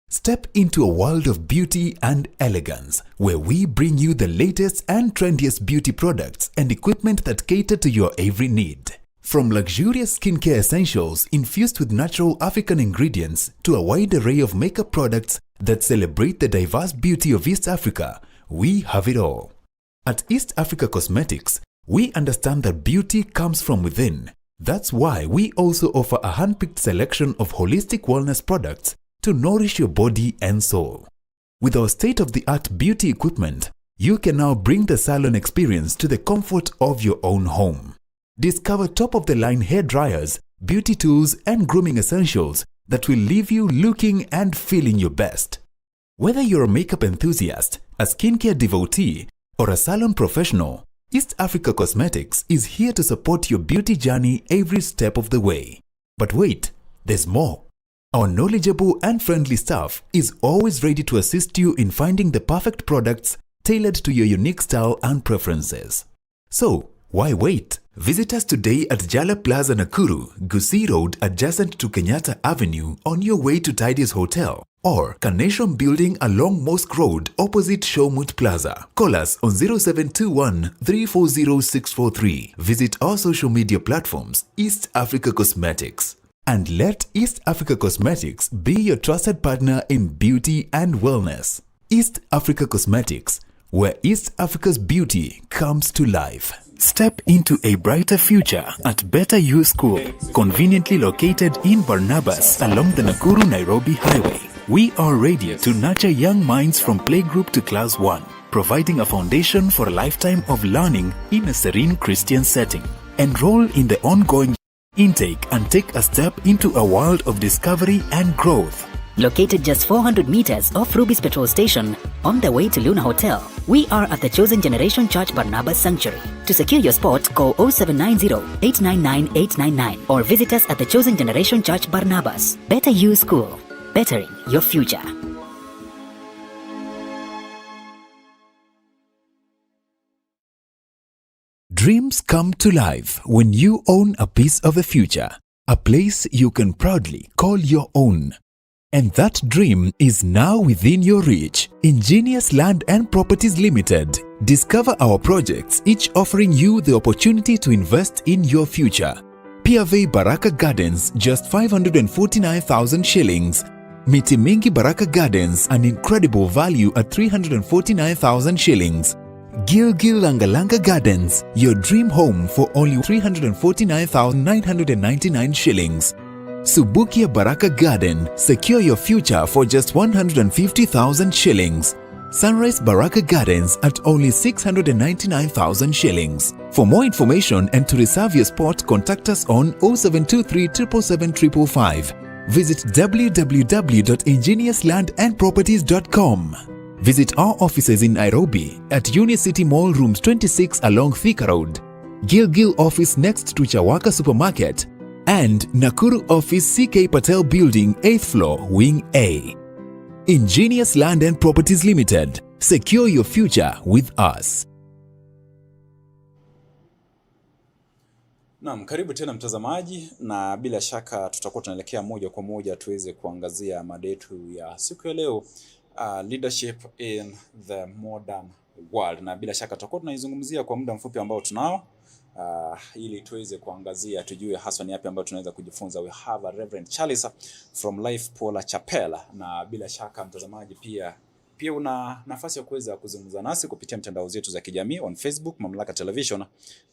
Step into a world of beauty and elegance, where we bring you the latest and trendiest beauty products and equipment that cater to your every need. From luxurious skincare essentials infused with natural African ingredients to a wide array of makeup products that celebrate the diverse beauty of East Africa, we have it all. At East Africa Cosmetics, we understand that beauty comes from within. That's why we also offer a hand-picked selection of holistic wellness products to nourish your body and soul. With our state-of-the-art beauty equipment, you can now bring the salon experience to the comfort of your own home. Discover top-of-the-line hair dryers, beauty tools, and grooming essentials that will leave you looking and feeling your best. Whether you're a makeup enthusiast, a skincare devotee, or a salon professional, East Africa Cosmetics is here to support your beauty journey every step of the way. But wait, there's more. Our knowledgeable and friendly staff is always ready to assist you in finding the perfect products tailored to your unique style and preferences. So, why wait? Visit us today at Jala Plaza Nakuru, Gusii Road adjacent to Kenyatta Avenue on your way to Tidy's Hotel, or Carnation Building along Mosque Road opposite Showmut Plaza. Call us on 0721 340 643. Visit our social media platforms, East Africa Cosmetics. And let East Africa Cosmetics be your trusted partner in beauty and wellness. East Africa Cosmetics, where East Africa's beauty comes to life. Step into a brighter future at Better You School, conveniently located in Barnabas along the Nakuru-Nairobi Highway. We are ready to nurture young minds from playgroup to class 1, providing a foundation for a lifetime of learning in a serene Christian setting. Enroll in the ongoing intake and take a step into a world of discovery and growth. Located just 400 meters off Ruby's petrol station on the way to Luna Hotel, we are at the Chosen Generation Church Barnabas Sanctuary. To secure your spot, call 0790-899-899 or visit us at the Chosen Generation Church Barnabas. Better You School, bettering your future. Dreams come to life when you own a piece of the future, a place you can proudly call your own. And that dream is now within your reach. Ingenious Land and Properties Limited. Discover our projects, each offering you the opportunity to invest in your future. Piave Baraka Gardens, just 549,000 shillings. Miti Mingi Baraka Gardens, an incredible value at 349,000 shillings. Gilgil Langalanga Gardens, your dream home for only 349,999 shillings. Subukia Baraka Garden, secure your future for just 150,000 shillings. Sunrise Baraka Gardens at only 699,000 shillings. For more information and to reserve your spot, contact us on 0723 777 555. Visit www.ingeniouslandandproperties.com. Visit our offices in Nairobi at Unicity Mall Rooms 26 along Thika Road, Gilgil office next to Chawaka Supermarket, and Nakuru office CK Patel Building 8th floor Wing A. Ingenious Land and Properties Limited. Secure your future with us. Naam, karibu tena mtazamaji, na bila shaka tutakuwa tunaelekea moja kwa moja tuweze kuangazia mada yetu ya siku ya leo, leadership in the modern world. Na bila shaka tutakuwa tunaizungumzia kwa muda mfupi ambao tunao, ili tuweze kuangazia tujue hasa ni yapi ambayo tunaweza kujifunza. We have a Reverend Charles from Life Pola Chapel, na bila shaka mtazamaji pia una nafasi ya kuweza kuzungumza nasi kupitia mitandao zetu za kijamii on Facebook Mamlaka Television,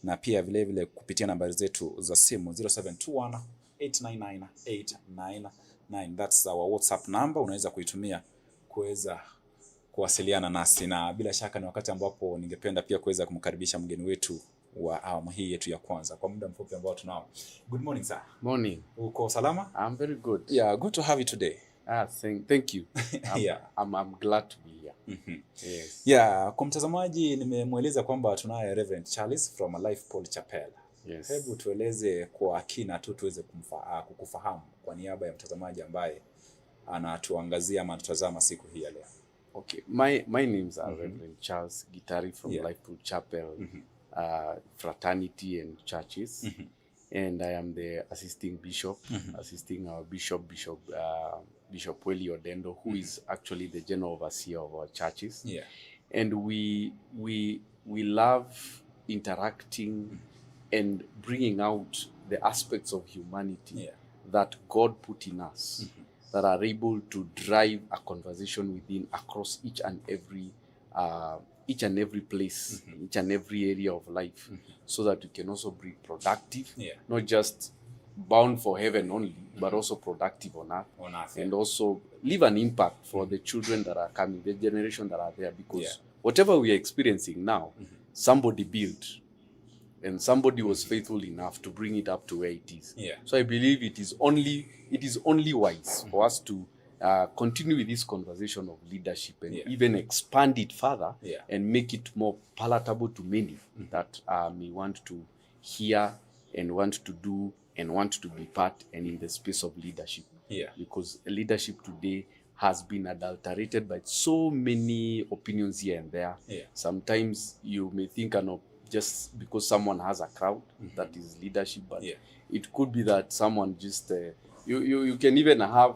na pia vile vile kupitia nambari zetu za simu 0721 899 899. That's our WhatsApp number, unaweza kuitumia kuweza kuwasiliana nasi. Na bila shaka ni wakati ambapo ningependa pia kuweza kumkaribisha mgeni wetu wa awamu hii yetu ya kwanza kwa muda mfupi ambao tunao. Good morning sir. Morning. Uko salama? I'm very good. Yeah, good to have you today. Thank you. Yeah. I'm glad to be here. Yes. Yeah, kwa mtazamaji nimemweleza kwamba tunaye Reverend Charles from Life Pola Chapel. Yes. Hebu tueleze kwa kina tu tuweze kukufahamu kwa niaba ya mtazamaji ambaye anatuangazia ama anatazama siku hii ya leo. Okay. My name's Reverend Charles Gitari from Life Pola Chapel fraternity and churches. And I am the assisting bishop, assisting our Bishop Weli Odendo, who is actually the general overseer of our churches. Yeah. And we love interacting and bringing out the aspects of humanity that God put in us, that are able to drive a conversation within across each and every place, each and every area of life, so that we can also be productive, not just bound for heaven only, but also productive on earth, and also leave an impact for the children that are coming, the generation that are there, because whatever we are experiencing now, somebody built, and somebody was faithful enough to bring it up to where it is. So I believe it is only wise for us to continue with this conversation of leadership and even expand it further and make it more palatable to many that may want to hear and want to do and want to be part and in the space of leadership. Yeah. Because leadership today has been adulterated by so many opinions here and there. Yeah. Sometimes you may think, just because someone has a crowd, that is leadership, but it could be that someone just, you can even have,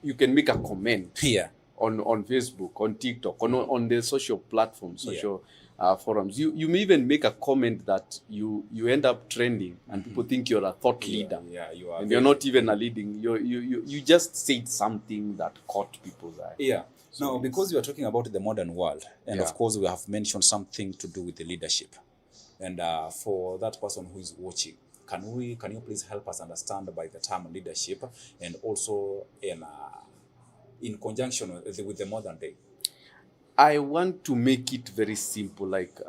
you can make a comment on Facebook, on TikTok, on the social platforms, social forums. You may even make a comment that you end up trending, and people think you're a thought leader. Yeah, you are. And you're not even a leading. You just said something that caught people's eye. Yeah. So now, because we are talking about the modern world, and of course we have mentioned something to do with the leadership. And for that person who is watching, can you please help us understand by the term leadership, and also in conjunction with the modern day? I want to make it very simple, like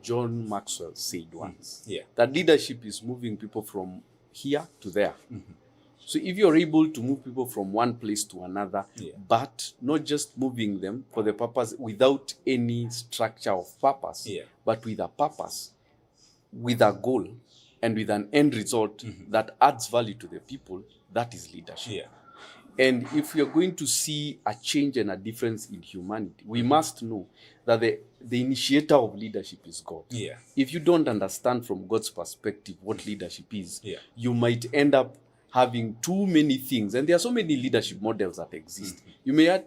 John Maxwell said once, that leadership is moving people from here to there. So if you're able to move people from one place to another, but not just moving them for the purpose without any structure of purpose, but with a purpose, with a goal, and with an end result that adds value to the people, that is leadership. And if we are going to see a change and a difference in humanity, we must know that the initiator of leadership is God. If you don't understand from God's perspective what leadership is, you might end up having too many things. And there are so many leadership models that exist. You may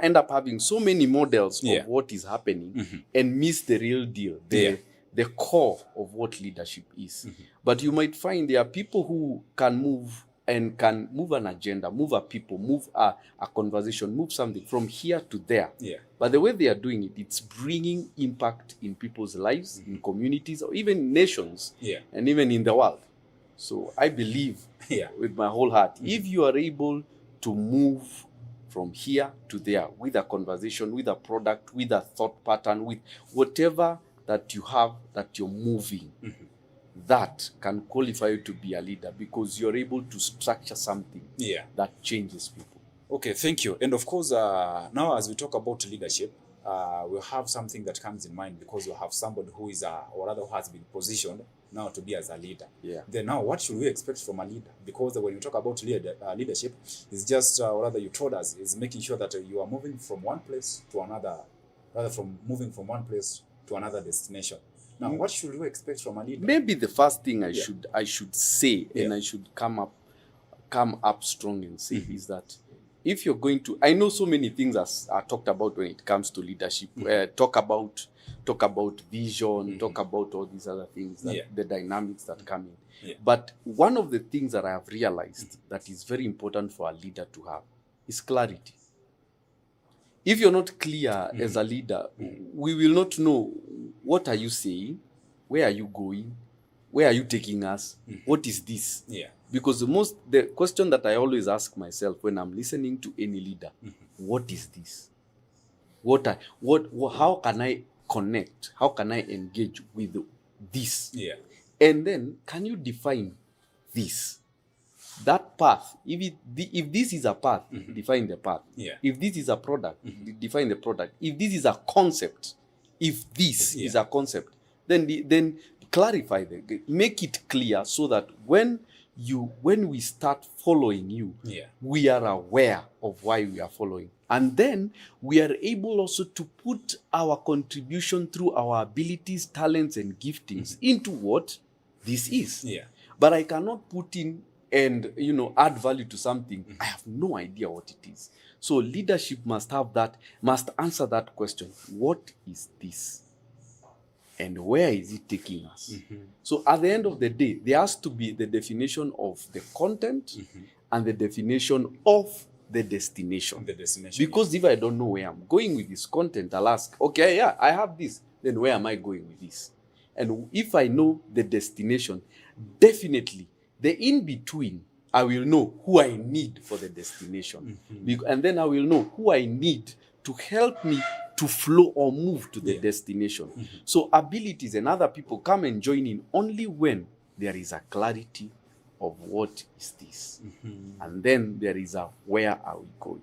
end up having so many models of what is happening and miss the real deal, the core of what leadership is. But you might find there are people who can move an agenda, move a people, move a conversation, move something from here to there. But the way they are doing it, it's bringing impact in people's lives, in communities, or even nations, and even in the world. So I believe with my whole heart, if you are able to move from here to there with a conversation, with a product, with a thought pattern, with whatever that you have that you're moving, that can qualify you to be a leader, because you're able to structure something that changes people. Okay, thank you. And of course, now as we talk about leadership, we'll have something that comes in mind, because you have somebody who is, or rather who has been positioned now to be as a leader. Then now, what should we expect from a leader? Because when you talk about leadership, it's just, or rather you told us, is making sure that you are moving from one place to another, rather from moving from one place to another destination. Now, what should we expect from a leader? Maybe the first thing I should say, and I should come up strong and say, is that if you're going to, I know so many things are talked about when it comes to leadership. Talk about vision, talk about all these other things, the dynamics that come in. But one of the things that I have realized that is very important for a leader to have is clarity. If you're not clear as a leader, we will not know what are you saying, where are you going, where are you taking us, what is this? Because the question that I always ask myself when I'm listening to any leader, what is this? How can I connect? How can I engage with this? And then, can you define this? That path, if this is a path, define the path. If this is a product, define the product. If this is a concept, if this is a concept, then clarify make it clear, so that when we start following you, we are aware of why we are following. And then we are able also to put our contribution through our abilities, talents, and giftings into what this is. But I cannot put in and add value to something I have no idea what it is. So leadership must answer that question. What is this? And where is it taking us? So at the end of the day, there has to be the definition of the content and the definition of the destination. Because if I don't know where I'm going with this content, I'll ask, okay, I have this. Then where am I going with this? And if I know the destination, definitely the in-between, I will know who I need for the destination. And then I will know who I need to help me to flow or move to the destination. So abilities and other people come and join in only when there is a clarity of what is this. And then there is a where are we going.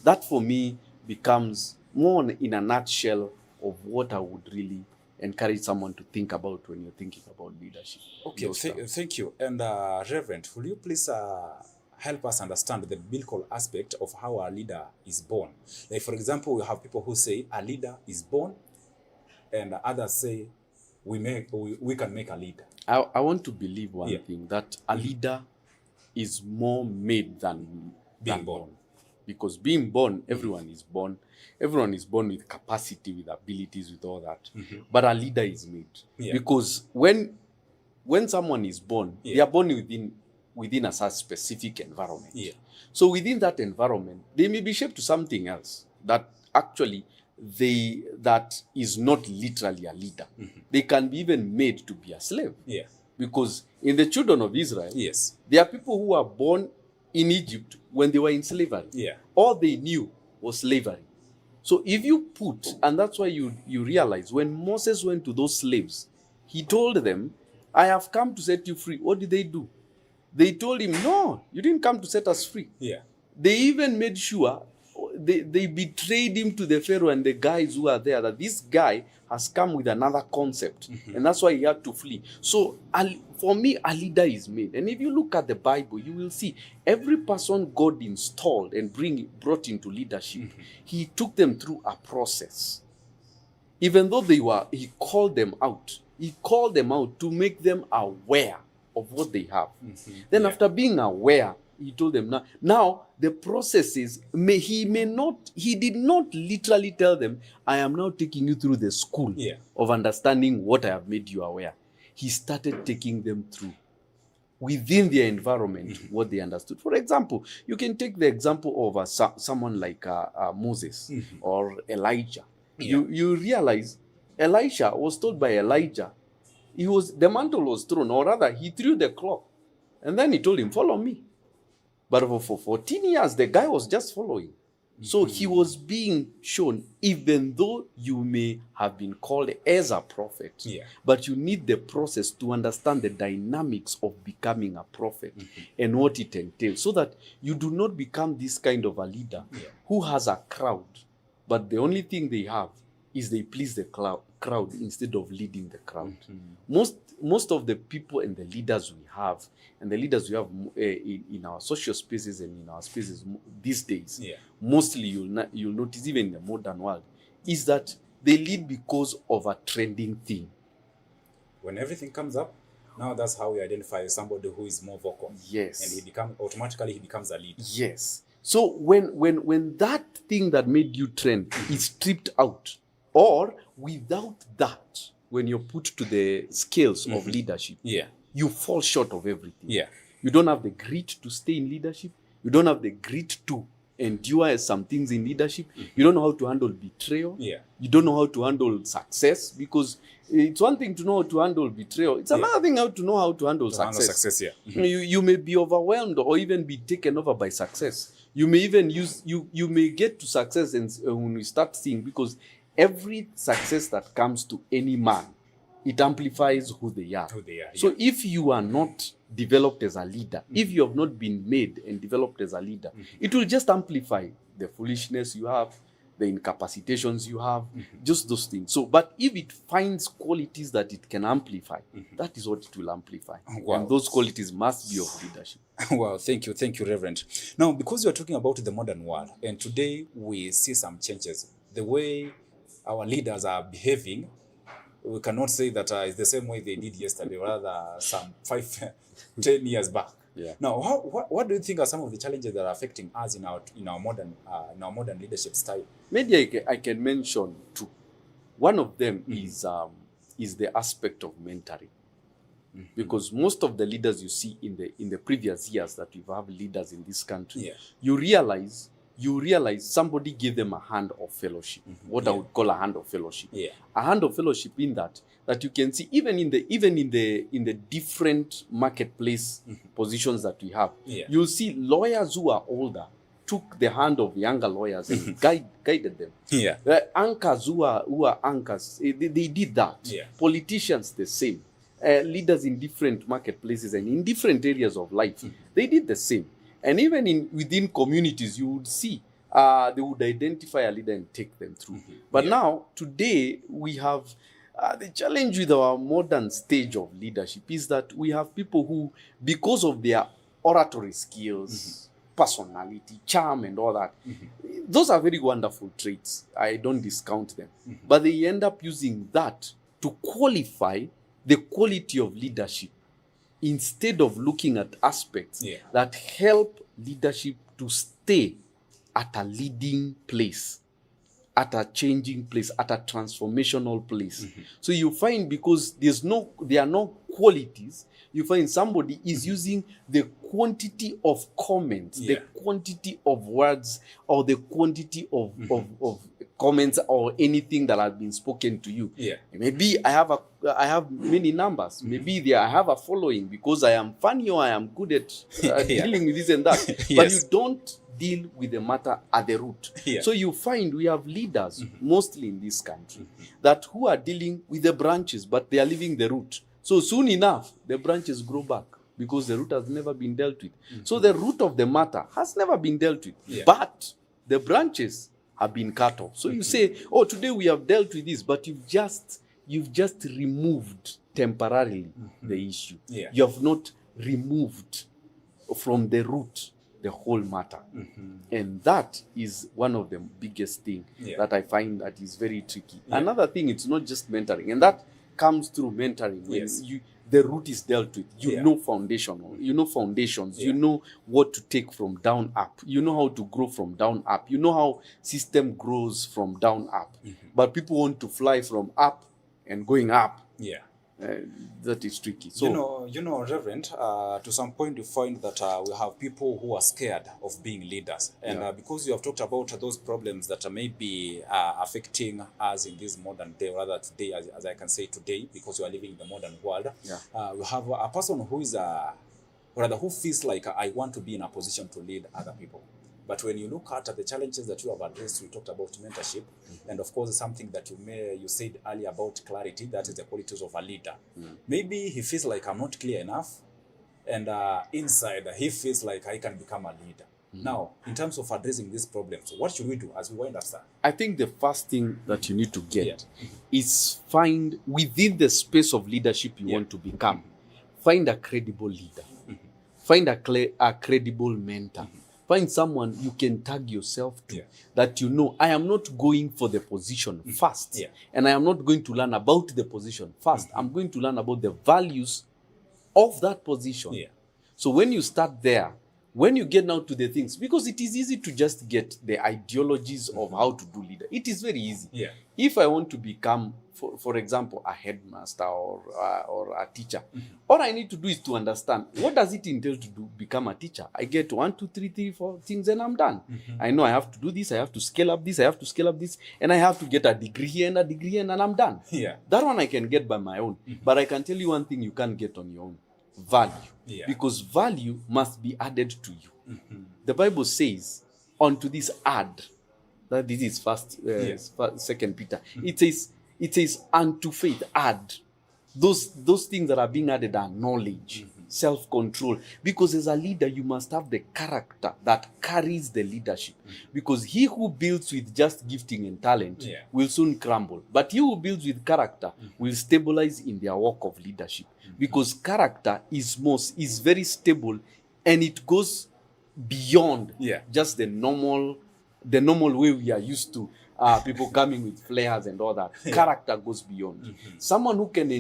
That for me becomes more in a nutshell of what I would really encourage someone to think about when you're thinking about leadership. Okay, thank you. And Reverend, will you please help us understand the biblical aspect of how a leader is born? Like, for example, we have people who say a leader is born, and others say we can make a leader. I want to believe one thing, that a leader is more made than being born. Because being born, everyone is born. Everyone is born with capacity, with abilities, with all that. But a leader is made. Because when someone is born, they are born within a specific environment. So within that environment, they may be shaped to something else that actually that is not literally a leader. They can be even made to be a slave. Because in the children of Israel, there are people who are born in Egypt when they were in slavery. All they knew was slavery. So if you put, and that's why you realize when Moses went to those slaves, he told them, I have come to set you free. What did they do? They told him, no, you didn't come to set us free. They even made sure, they betrayed him to the Pharaoh and the guys who are there, that this guy has come with another concept. And that's why he had to flee. So for me, a leader is made. And if you look at the Bible, you will see every person God installed and brought into leadership, he took them through a process. Even though he called them out. He called them out to make them aware of what they have. Then after being aware, he told them, now the process is, he did not literally tell them, I am now taking you through the school of understanding what I have made you aware. He started taking them through within their environment what they understood. For example, you can take the example of someone like Moses or Elijah. You realize Elisha was told by Elijah, the mantle was thrown, or rather he threw the cloth, and then he told him, follow me. But for 14 years, the guy was just following. So he was being shown, even though you may have been called as a prophet, but you need the process to understand the dynamics of becoming a prophet and what it entails, so that you do not become this kind of a leader who has a crowd, but the only thing they have is they please the crowd instead of leading the crowd. Most of the people and the leaders we have, and the leaders we have in our social spaces and in our spaces these days, mostly you'll notice even in the modern world, is that they lead because of a trending thing. When everything comes up, now that's how we identify somebody who is more vocal. Yes. And automatically he becomes a leader. Yes. So when that thing that made you trend is stripped out, or without that, when you're put to the scales of leadership, you fall short of everything. You don't have the grit to stay in leadership. You don't have the grit to endure some things in leadership. You don't know how to handle betrayal. You don't know how to handle success, because it's one thing to know how to handle betrayal. It's another thing to know how to handle success. You may be overwhelmed or even be taken over by success. You may even you may get to success, and when we start seeing, because every success that comes to any man, it amplifies who they are. So if you are not developed as a leader, if you have not been made and developed as a leader, it will just amplify the foolishness you have, the incapacitations you have, just those things. So, but if it finds qualities that it can amplify, that is what it will amplify. And those qualities must be of leadership. Wow, thank you, Reverend. Now, because you're talking about the modern world, and today we see some changes. The way our leaders are behaving, we cannot say that it's the same way they did yesterday, rather some 5-10 years back. Now, what do you think are some of the challenges that are affecting us in our modern leadership style? Maybe I can mention two. One of them is the aspect of mentoring, because most of the leaders you see in the previous years that we've had leaders in this country, you realize somebody gave them a hand of fellowship, what I would call a hand of fellowship. A hand of fellowship in that you can see even in the different marketplace positions that we have. You'll see lawyers who are older took the hand of younger lawyers and guided them. Anchors who are anchors, they did that. Politicians the same. Leaders in different marketplaces and in different areas of life, they did the same. And even within communities, you would see they would identify a leader and take them through. But now, today, we have The challenge with our modern stage of leadership is that we have people who, because of their oratory skills, personality, charm, and all that, those are very wonderful traits. I don't discount them. But they end up using that to qualify the quality of leadership instead of looking at aspects that help leadership to stay at a leading place, at a changing place, at a transformational place. So you find, because there are no qualities, you find somebody is using the quantity of comments, the quantity of words, or the quantity of comments or anything that has been spoken to you. Maybe I have many numbers. Maybe I have a following because I am funny or I am good at dealing with this and that. But you don't deal with the matter at the root. So you find we have leaders, mostly in this country, that who are dealing with the branches, but they are leaving the root. So soon enough, the branches grow back because the root has never been dealt with. So the root of the matter has never been dealt with, but the branches have been cut off. So you say, oh, today we have dealt with this, but you've just removed temporarily the issue. You have not removed from the root the whole matter. And that is one of the biggest things that I find that is very tricky. Another thing, it's not just mentoring, and that comes through mentoring. When the root is dealt with, you know foundational, you know foundations, you know what to take from down up, you know how to grow from down up, you know how system grows from down up. But people want to fly from up and going up. That is tricky. So you know, Reverend, to some point you find that we have people who are scared of being leaders, and because you have talked about those problems that may be affecting us in this modern day, or rather today, as I can say today, because we are living in the modern world. We have a person who is who feels like I want to be in a position to lead other people. But when you look at the challenges that you have addressed, we talked about mentorship, and of course something that you said earlier about clarity, that is the qualities of a leader. Maybe he feels like I'm not clear enough, and inside he feels like I can become a leader. Now, in terms of addressing these problems, what should we do as we wind up, sir? I think the first thing that you need to get is find within the space of leadership you want to become, find a credible leader, find a credible mentor. Find someone you can tag yourself to, that you know, I am not going for the position first, and I am not going to learn about the position first. I'm going to learn about the values of that position. So when you start there, when you get now to the things, because it is easy to just get the ideologies of how to do leader. It is very easy. If I want to become, for example, a headmaster or a teacher, all I need to do is to understand, what does it entail to become a teacher? I get 1, 2, 3, 4 things and I'm done. I know I have to do this, I have to scale up this, I have to scale up this, and I have to get a degree here and a degree here, and I'm done. That one I can get by my own. But I can tell you one thing you can't get on your own: value. Because value must be added to you. The Bible says, unto this add, that this is Second Peter. It says, unto faith add. Those things that are being added are knowledge, self-control. Because as a leader, you must have the character that carries the leadership. Because he who builds with just gifting and talent will soon crumble. But he who builds with character will stabilize in their walk of leadership. Because character is very stable, and it goes beyond just the normal way we are used to. People coming with flares and all that. Character goes beyond. Someone who can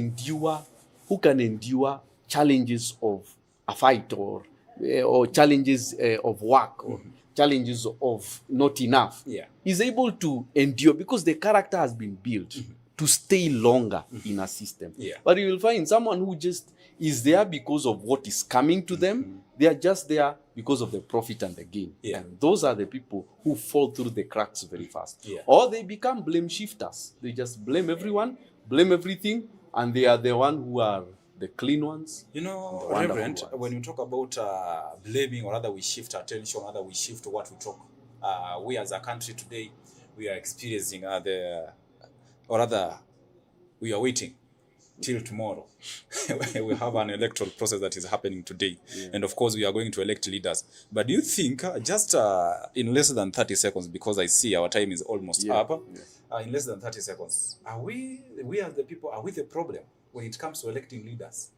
endure challenges of a fight, or challenges of work, or challenges of not enough, is able to endure because the character has been built to stay longer in a system. But you will find someone who just is there because of what is coming to them. They are just there because of the profit and the gain. And those are the people who fall through the cracks very fast. Or they become blame shifters. They just blame everyone, blame everything, and they are the one who are the clean ones. You know, Reverend, when you talk about blaming, or rather we shift attention, or rather we shift what we talk, we as a country today, we are experiencing we are waiting till tomorrow. We have an electoral process that is happening today. And of course, we are going to elect leaders. But do you think, just in less than 30 seconds, because I see our time is almost up, in less than 30 seconds. Are we as the people, are we the problem when it comes to electing leaders?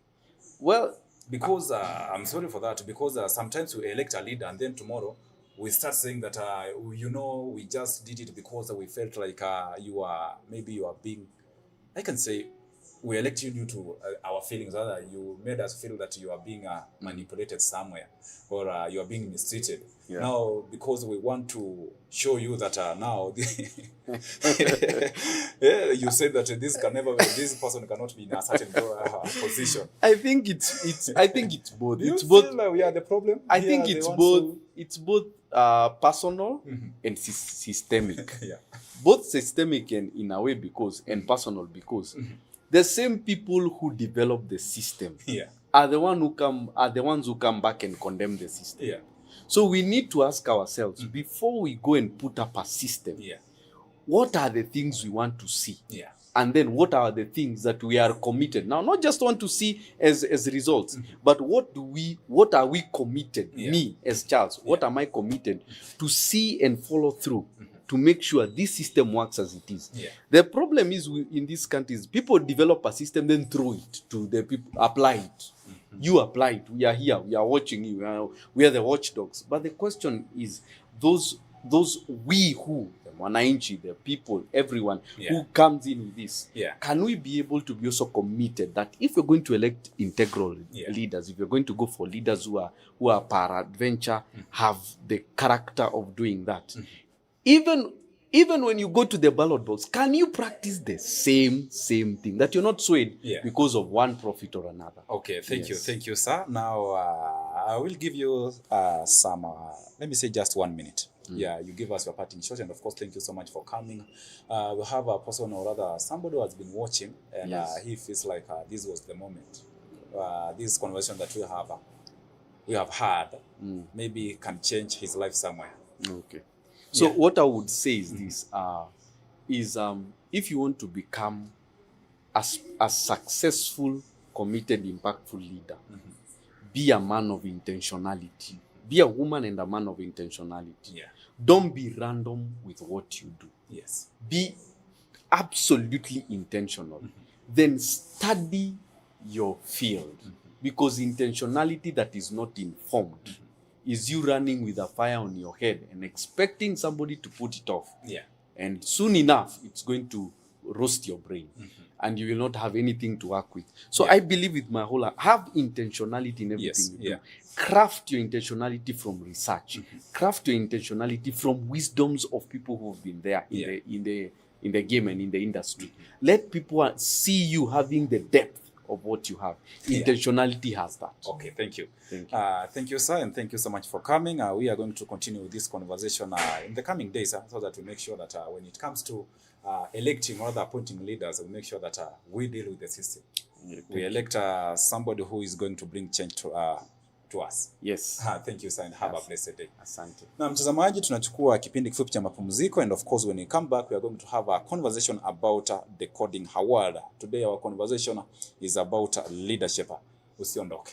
Well, because I'm sorry for that, because sometimes we elect a leader and then tomorrow we start saying that, we just did it because we felt like you are being, I can say, we elected you to our feelings, rather you made us feel that you are being manipulated somewhere, or you are being mistreated. Yeah. Now, because we want to show you that now, you said that this person cannot be in a certain position. I think it's both. Do you it's both. Feel like we are the problem? I think it's both. It's both personal and systemic. Yeah. Both systemic and in a way and personal because the same people who develop the system are the ones who come back and condemn the system. Yeah. So we need to ask ourselves before we go and put up a system, what are the things we want to see? Yeah. And then what are the things that we are committed? Now, not just want to see as results, but what are we committed? Me as Charles, what am I committed to see and follow through? To make sure this system works as it is. Yeah. The problem is in these countries, people develop a system, then throw it to the people, apply it. You apply it. We are here. We are watching you. We are the watchdogs. But the question is, those we who, the Wananchi, the people, everyone who comes in with this, can we be able to be also committed that if we're going to elect integral leaders, if you're going to go for leaders who are peradventure, have the character of doing that, even when you go to the ballot box, can you practice the same thing, that you're not swayed because of one prophet or another? Okay, thank you, sir. Now, I will give you some, let me say just 1 minute. Yeah, you give us your parting shot, and of course, thank you so much for coming. We have a person or rather somebody who has been watching, and he feels like this was the moment. This conversation that we have had, maybe can change his life somewhere. Okay. So what I would say is this, if you want to become a successful, committed, impactful leader, be a man of intentionality. Be a woman and a man of intentionality. Yeah. Don't be random with what you do. Yes. Be absolutely intentional. Then study your field. Because intentionality that is not informed is you running with a fire on your head and expecting somebody to put it off. Yeah. And soon enough, it's going to roast your brain. And you will not have anything to work with. So I believe with my whole heart, have intentionality in everything you do. Craft your intentionality from research. Craft your intentionality from wisdoms of people who have been there in the game and in the industry. Let people see you having the depth of what you have. Intentionality has that. Okay, thank you. Thank you, sir, and thank you so much for coming. We are going to continue this conversation in the coming days, so that we make sure that when it comes to electing or appointing leaders, we make sure that we deal with the system. We elect somebody who is going to bring change to us. Yes. Thank you, sir, and have a blessed day. Asante. Na mtazamaji, tunachukua kipindi kifupi cha mapumziko, and of course when we come back we are going to have a conversation about decoding her word. Today our conversation is about leadership. Usiondoke.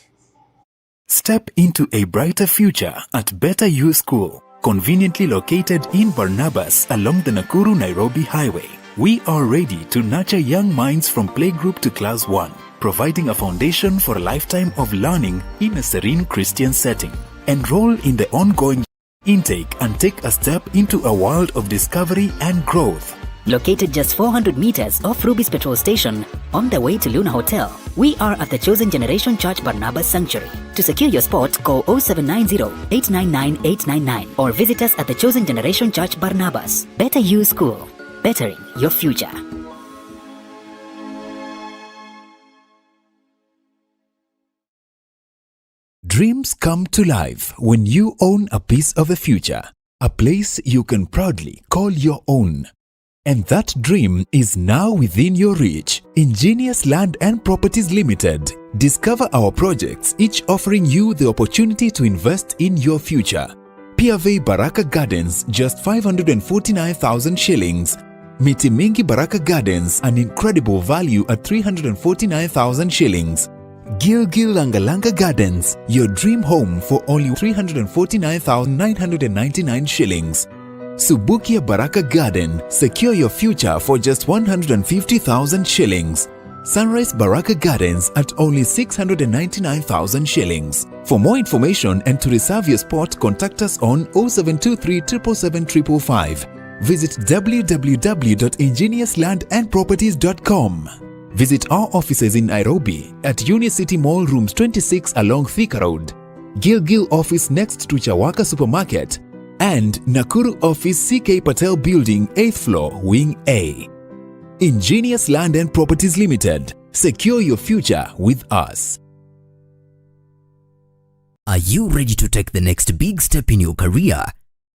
Step into a brighter future at Better You School, conveniently located in Barnabas along the Nakuru-Nairobi Highway. We are ready to nurture young minds from playgroup to class 1, providing a foundation for a lifetime of learning in a serene Christian setting. Enroll in the ongoing intake and take a step into a world of discovery and growth. Located just 400 meters off Ruby's petrol station, on the way to Luna Hotel, we are at the Chosen Generation Church Barnabas Sanctuary. To secure your spot, call 0790-899-899 or visit us at the Chosen Generation Church Barnabas. Better You School, bettering your future. Dreams come to life when you own a piece of the future, a place you can proudly call your own. And that dream is now within your reach. Ingenious Land and Properties Limited. Discover our projects, each offering you the opportunity to invest in your future. Piave Baraka Gardens, just 549,000 shillings. Miti Mingi Baraka Gardens, an incredible value at 349,000 shillings. Gilgil Langalanga Gardens, your dream home for only 349,999 shillings. Subukia Baraka Garden, secure your future for just 150,000 shillings. Sunrise Baraka Gardens at only 699,000 shillings. For more information and to reserve your spot, contact us on 0723 777 555. Visit www.engineerslandandproperties.com. Visit our offices in Nairobi at Unicity Mall Rooms 26 along Thika Road, Gilgil office next to Chawaka Supermarket, and Nakuru office CK Patel Building 8th floor Wing A. Engineers Land and Properties Limited. Secure your future with us. Are you ready to take the next big step in your career?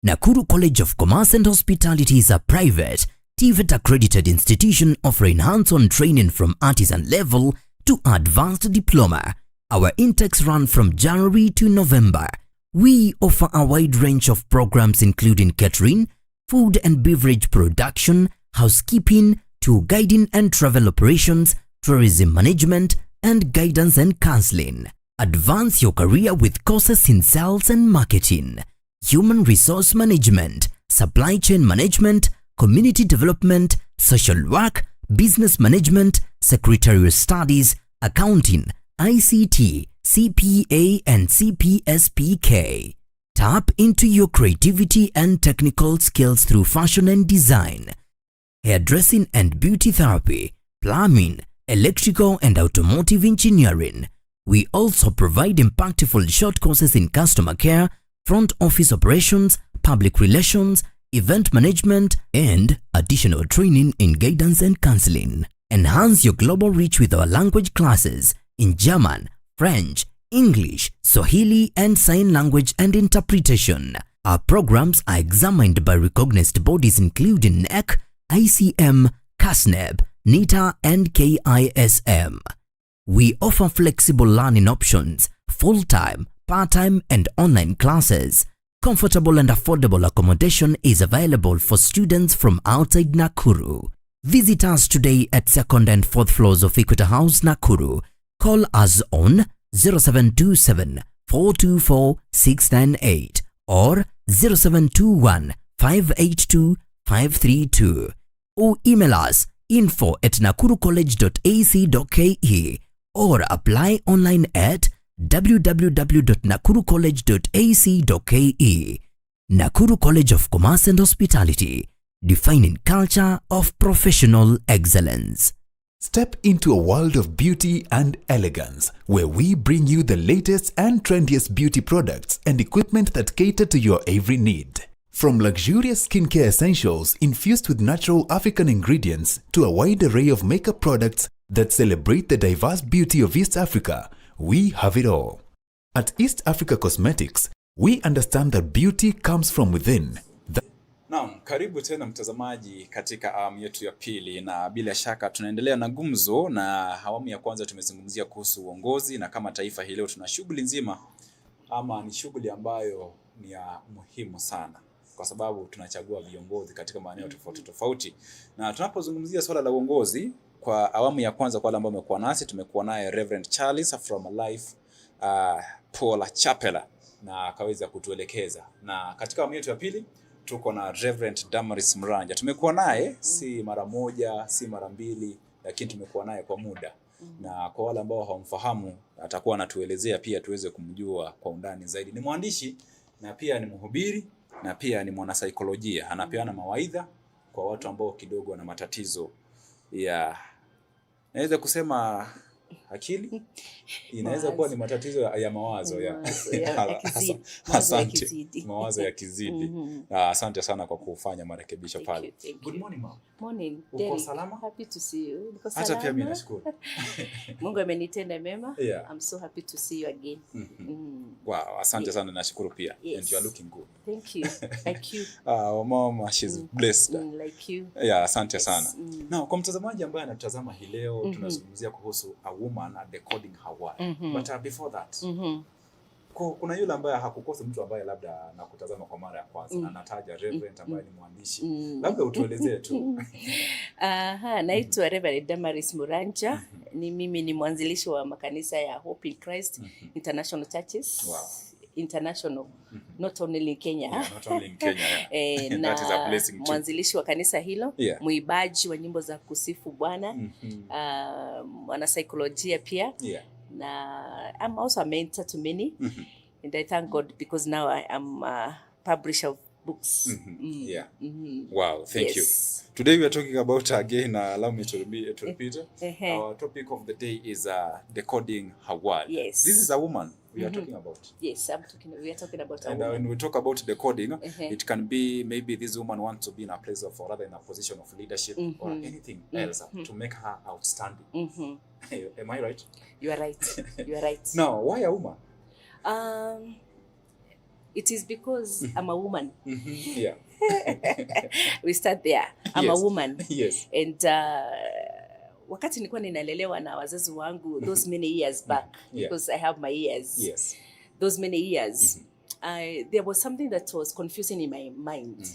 Nakuru College of Commerce and Hospitality is a private, TVET accredited institution offering hands-on training from artisan level to advanced diploma. Our intakes run from January to November. We offer a wide range of programs including catering, food and beverage production, housekeeping, tour guiding and travel operations, tourism management, and guidance and counseling. Advance your career with courses in sales and marketing, human resource management, supply chain management, community development, social work, business management, secretarial studies, accounting, ICT, CPA, and CPSPK. Tap into your creativity and technical skills through fashion and design, hairdressing and beauty therapy, plumbing, electrical and automotive engineering. We also provide impactful short courses in customer care, front office operations, public relations, event management, and additional training in guidance and counseling. Enhance your global reach with our language classes in German, French, English, Swahili, and sign language and interpretation. Our programs are examined by recognized bodies including NEC, ICM, CASNEB, NITA, and KISM. We offer flexible learning options, full-time, part-time, and online classes. Comfortable and affordable accommodation is available for students from outside Nakuru. Visit us today at 2nd and 4th floors of Equator House, Nakuru. Call us on 0727 424 698 or 0721 582 532. Or email us info@nakurucollege.ac.ke or apply online at www.nakurucollege.ac.ke. Nakuru College of Commerce and Hospitality, defining culture of professional excellence. Step into a world of beauty and elegance, where we bring you the latest and trendiest beauty products and equipment that cater to your every need. From luxurious skincare essentials infused with natural African ingredients to a wide array of makeup products that celebrate the diverse beauty of East Africa, we have it all. At East Africa Cosmetics, we understand that beauty comes from within. Naam, karibu tena mtazamaji katika awamu yetu ya pili, na bila shaka tunaendelea na gumzo. Na awamu ya kwanza tumezungumzia kuhusu uongozi, na kama taifa hii leo tuna shughuli nzima, ama ni shughuli ambayo ni ya muhimu sana, kwa sababu tunachagua viongozi katika maeneo tofauti tofauti. Na tunapozungumzia swala la uongozi kwa awamu ya kwanza, kwa wale ambao wamekuwa nasi, tumekuwa naye Reverend Charles from Life Paula Chapela, na akaweza kutuelekeza. Na katika awamu yetu ya pili tuko na Reverend Damaris Mranja. Tumekuwa naye si mara moja, si mara mbili, lakini tumekuwa naye kwa muda. Na kwa wale ambao hawamfahamu, atakuwa anatuelezea pia tuweze kumjua kwa undani zaidi. Ni mwandishi na pia ni mhubiri na pia ni mwanasaikolojia. Anapeana mawaidha kwa watu ambao kidogo wana matatizo ya, naweza kusema akili, inaweza kuwa ni matatizo ya mawazo ya asante, mawazo ya kizidi. Asante sana kwa kufanya marekebisho pale. Good morning ma'am. Morning. Uko salama? Happy to see you. Niko salama. Hata pia mimi nashukuru. Mungu amenitenda mema. Yeah. I'm so happy to see you again. Wow, asante sana, nashukuru pia. Yes. And you are looking good. Thank you. Like you. Mama, she's blessed. Like you. Yeah, asante sana. Now, kwa mtazamaji ambaye anatazama hii leo, tunazungumzia kuhusu a woman decoding her word. But before that, kuna yule ambaye hakukosa mtu ambaye labda nakutazama kwa mara ya kwanza, anataja Reverend ambaye ni mwandishi. Labda utuelezee tu. Naitwa Reverend Damaris Mranja. Mimi ni mwanzilishi wa makanisa ya Hope in Christ International Churches. Wow. international, not only in Kenya. Yeah, not only in Kenya. Yeah. That is a blessing too. Mwanzilishi wa kanisa hilo, Yeah. muibaji wa nyimbo za kusifu Bwana, mwana saikolojia pia. Yeah. Na I'm also a mentor to many, and I thank God because now I am a publisher of books. Yeah. Wow, thank you. Today we are talking about, again, allow me to repeat. Our topic of the day is decoding her word. Yes. This is a woman we are talking about. Yes, we are talking about a And woman. when we talk about decoding, it can be maybe this woman wants to be in a place of, or rather in a position of leadership or anything else to make her outstanding. Am I right? You are right. You are right. Now, why a woman? It is because I'm a woman. Yeah. We start there. I'm a woman. Yes. And wakati nilikuwa ninalelewa na wazazi wangu those many years back, because I have my ears. Yes. Those many years, there was something that was confusing in my mind.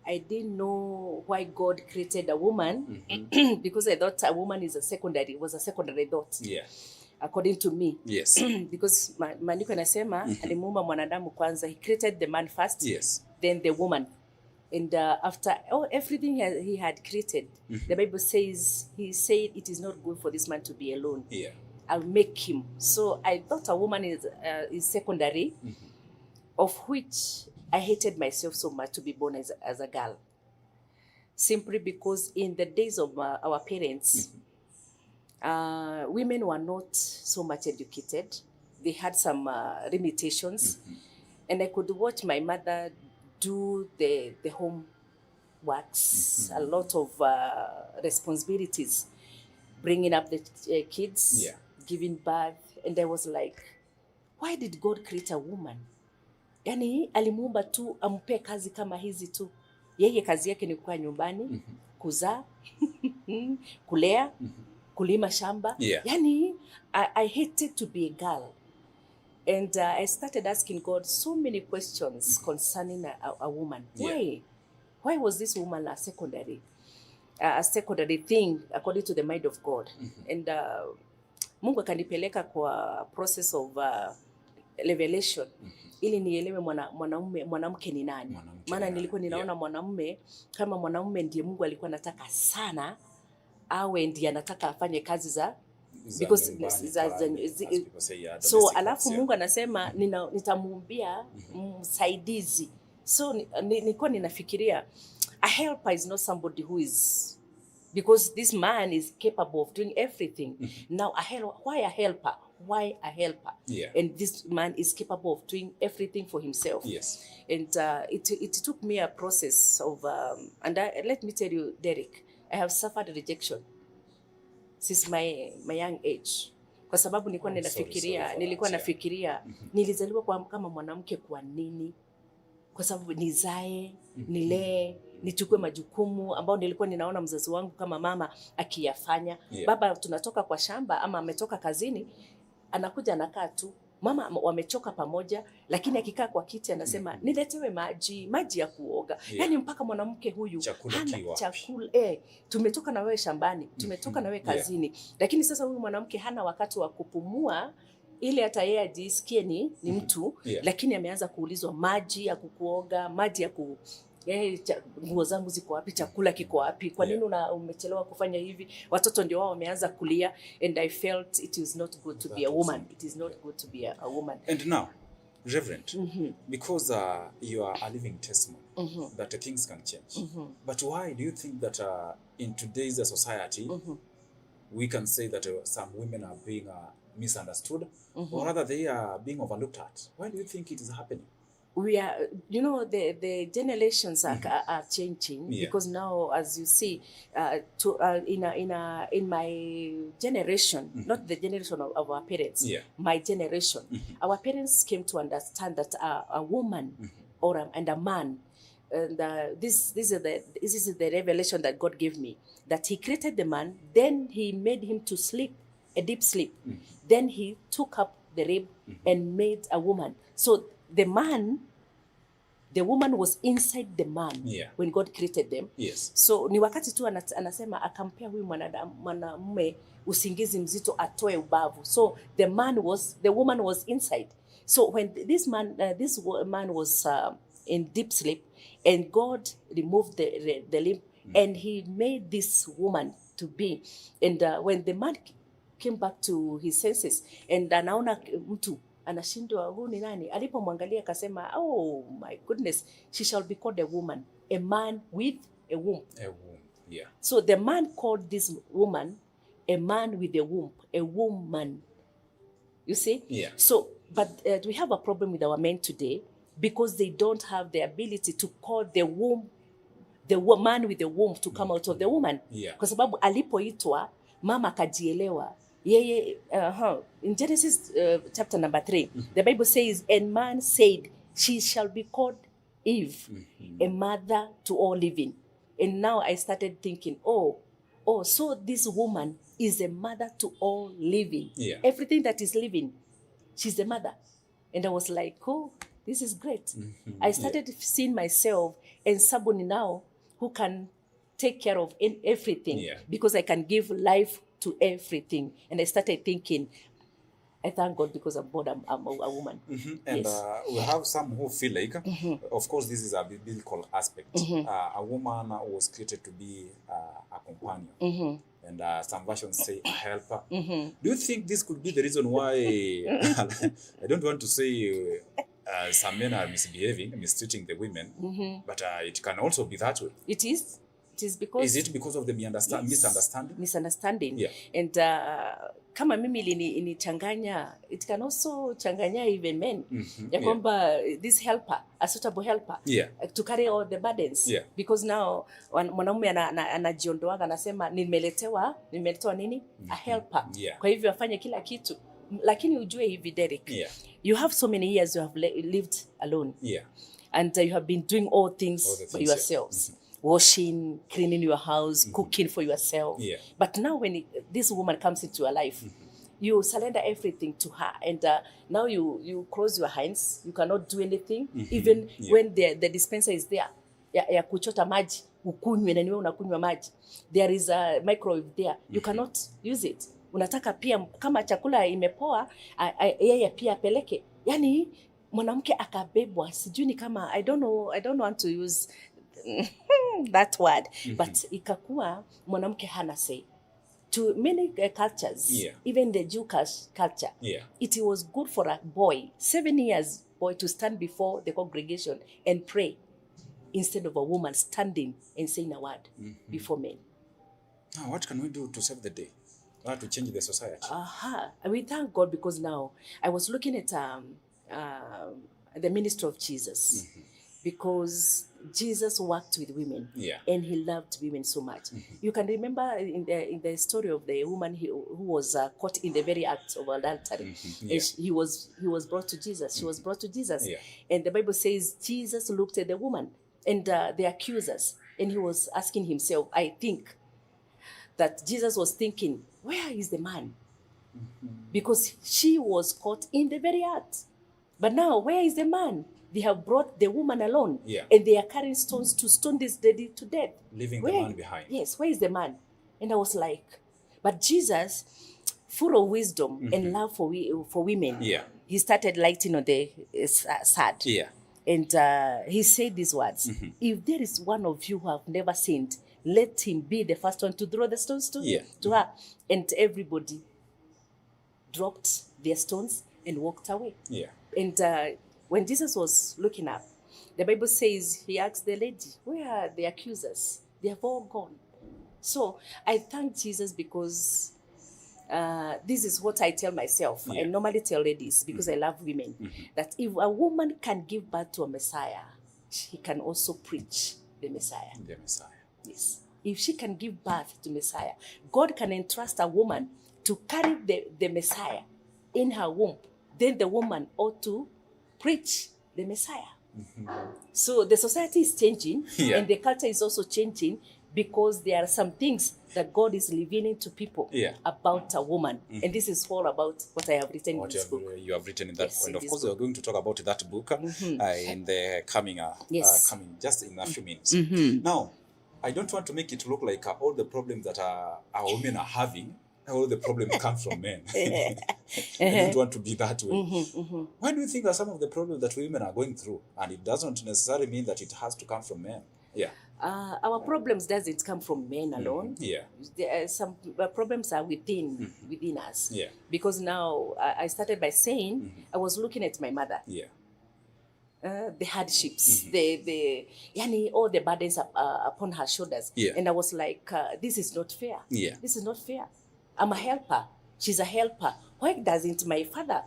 I didn't know why God created a woman because I thought a woman was a secondary thought. Yeah. According to me. Yes. Because maandiko yanasema alimuumba mwanadamu kwanza. He created the man first, yes, then the woman. And after everything he had created, the Bible says, he said it is not good for this man to be alone. Yeah. I'll make him. So I thought a woman is secondary, of which I hated myself so much to be born as a girl. Simply because in the days of our parents, women were not so much educated. They had some limitations. And I could watch my mother do the home works, a lot of responsibilities, bringing up the kids, giving birth. And I was like, why did God create a woman? Yani alimuumba tu ampe kazi kama hizi tu. Yeye kazi yake ni kukaa nyumbani, kuzaa, kulea, kulima shamba. Yani I hated to be a girl. And I started asking God so many questions concerning a woman. Why was this woman a secondary thing according to the mind of God? And Mungu akanipeleka kwa process of revelation ili nielewe mwanamke ni nani. Maana nilikuwa ninaona mwanamume kama mwanamume ndiye Mungu alikuwa anataka sana awe ndiye anataka afanye kazi za because so alafu Mungu anasema nitamuumbia msaidizi. So nilikuwa ninafikiria a helper is not somebody who is, because this man is capable of doing everything. Now why a helper? Why a helper? And this man is capable of doing everything for himself. Yes. And it took me a process of and let me tell you, Derek, I have suffered rejection since my young age. Kwa sababu nilikuwa nafikiria nilizaliwa kama mwanamke kwa nini? Kwa sababu nizae, nilee, nichukue majukumu ambao nilikuwa ninaona mzazi wangu kama mama akiyafanya. Baba tunatoka kwa shamba ama ametoka kazini, anakuja anakaa tu. Mama wamechoka pamoja, lakini akikaa kwa kiti anasema niletewe maji ya kuoga. Yani mpaka mwanamke huyu hana chakula. Tumetoka na wewe shambani, tumetoka na wewe kazini. Lakini sasa huyu mwanamke hana wakati wa kupumua ili hata yeye ajisikie ni mtu. Lakini ameanza kuulizwa maji ya kukuoga, maji ya nguo zangu ziko wapi, chakula kiko wapi, kwa nini umechelewa kufanya hivi. Watoto ndio wao wameanza kulia. And I felt it is not good to be a woman. It is not good to be a woman. And now, Reverend, because you are a living testimony that things can change. But why do you think that in today's society we can say that some women are being misunderstood, or rather they are being overlooked at? Why do you think it is happening? We are, the generations are changing, because now, as you see, in my generation, not the generation of our parents, my generation, our parents came to understand that a woman and a man, and this is the revelation that God gave me, that He created the man, then He made him to sleep, a deep sleep, then He took up the rib and made a woman. So the woman was inside the man when God created them. So ni wakati tu anasema akampea huyu mwanamume usingizi mzito atoe ubavu. So the woman was inside. So when this man was in deep sleep, and God removed the limb, and he made this woman to be. And when the man came back to his senses, and anaona mtu anashindwa, huu ni nani? Alipomwangalia akasema, oh my goodness, she shall be called a woman, a man with a womb. A womb, yeah. So the man called this woman a man with a womb, a woman. You see? Yeah. So, but we have a problem with our men today because they don't have the ability to call the womb, the man with the womb to come out of the woman. Yeah. Kwa sababu alipoitwa, mama akajielewa. Yeye, in Genesis chapter number 3, the Bible says, and man said, she shall be called Eve, a mother to all living. And now I started thinking, oh, so this woman is a mother to all living. Yeah. Everything that is living, she's the mother. And I was like, oh, this is great. I started seeing myself and somebody now who can take care of everything because I can give life to everything. And I started thinking, I thank God because I'm born, I'm a woman. And we have some who feel like, of course, this is a biblical aspect. A woman was created to be a companion. And some versions say a helper. Do you think this could be the reason why, I don't want to say some men are misbehaving, mistreating the women, but it can also be that way. It is. It is because... Is it because of the misunderstanding? Misunderstanding. Yeah. And kama mimi inichanganya, it can also changanya even men. Ya kwamba this helper, a suitable helper, to carry all the burdens. Yeah. Because now, mwanaume anajiondoaga anasema, nimeletewa nini? A helper. Yeah. Kwa hivyo afanye kila kitu. Lakini ujue hivi, Derek, you have so many years you have lived alone. Yeah. And you have been doing all things for yourselves. Washing, cleaning your house, cooking for yourself. Yeah. But now when this woman comes into your life, you surrender everything to her. And now you close your hands. You cannot do anything. Even when the dispenser is there, ya kuchota maji, ukunywe na niwe unakunywa maji. There is a microwave there. You cannot use it. Unataka pia, kama chakula imepoa, yeye pia apeleke. Yani, mwanamke akabebwa. Sijui ni kama, I don't want to use that word, but ikakuwa mwanamke hana say. To many cultures, even the Jew culture, it was good for a boy, 7 years boy, to stand before the congregation and pray instead of a woman standing and saying a word before men. Now, what can we do to save the day? Or to change the society? We thank God because now I was looking at the ministry of Jesus, because Jesus worked with women, and he loved women so much. You can remember in the story of the woman who was caught in the very act of adultery. He was brought to Jesus. She was brought to Jesus, and the Bible says Jesus looked at the woman and the accusers, and he was asking himself, I think that Jesus was thinking, where is the man? Because she was caught in the very act. But now, where is the man? They have brought the woman alone, and they are carrying stones to stone this lady to death. Leaving the man behind. Yes, where is the man? And I was like, but Jesus, full of wisdom and love for women, he started lighting on the sad. And he said these words, if there is one of you who have never sinned, let him be the first one to throw the stones to her. And everybody dropped their stones and walked away. And when Jesus was looking up, the Bible says he asked the lady, where are the accusers? They have all gone. So I thank Jesus because this is what I tell myself. I normally tell ladies, because I love women, that if a woman can give birth to a Messiah, she can also preach the Messiah. The Messiah. Yes. If she can give birth to Messiah, God can entrust a woman to carry the Messiah in her womb. Then the woman ought to preach the Messiah. So the society is changing, and the culture is also changing, because there are some things that God is revealing to people about a woman. And this is all about what I have written in this book. You have written in that point. Of course, we are going to talk about that book in the coming just in a few minutes. Now, I don't want to make it look like all the problems that our women are having all the problems come from men. I don't want to be that way. Why do you think are some of the problems that women are going through? And it doesn't necessarily mean that it has to come from men. Yeah. Our problems doesn't come from men alone. Yeah. There are some problems are within us. Yeah. Because now I started by saying I was looking at my mother. Yeah. The hardships, the all the burdens upon her shoulders. Yeah. And I was like, this is not fair. Yeah. This is not fair. I'm a helper. She's a helper. Why doesn't my father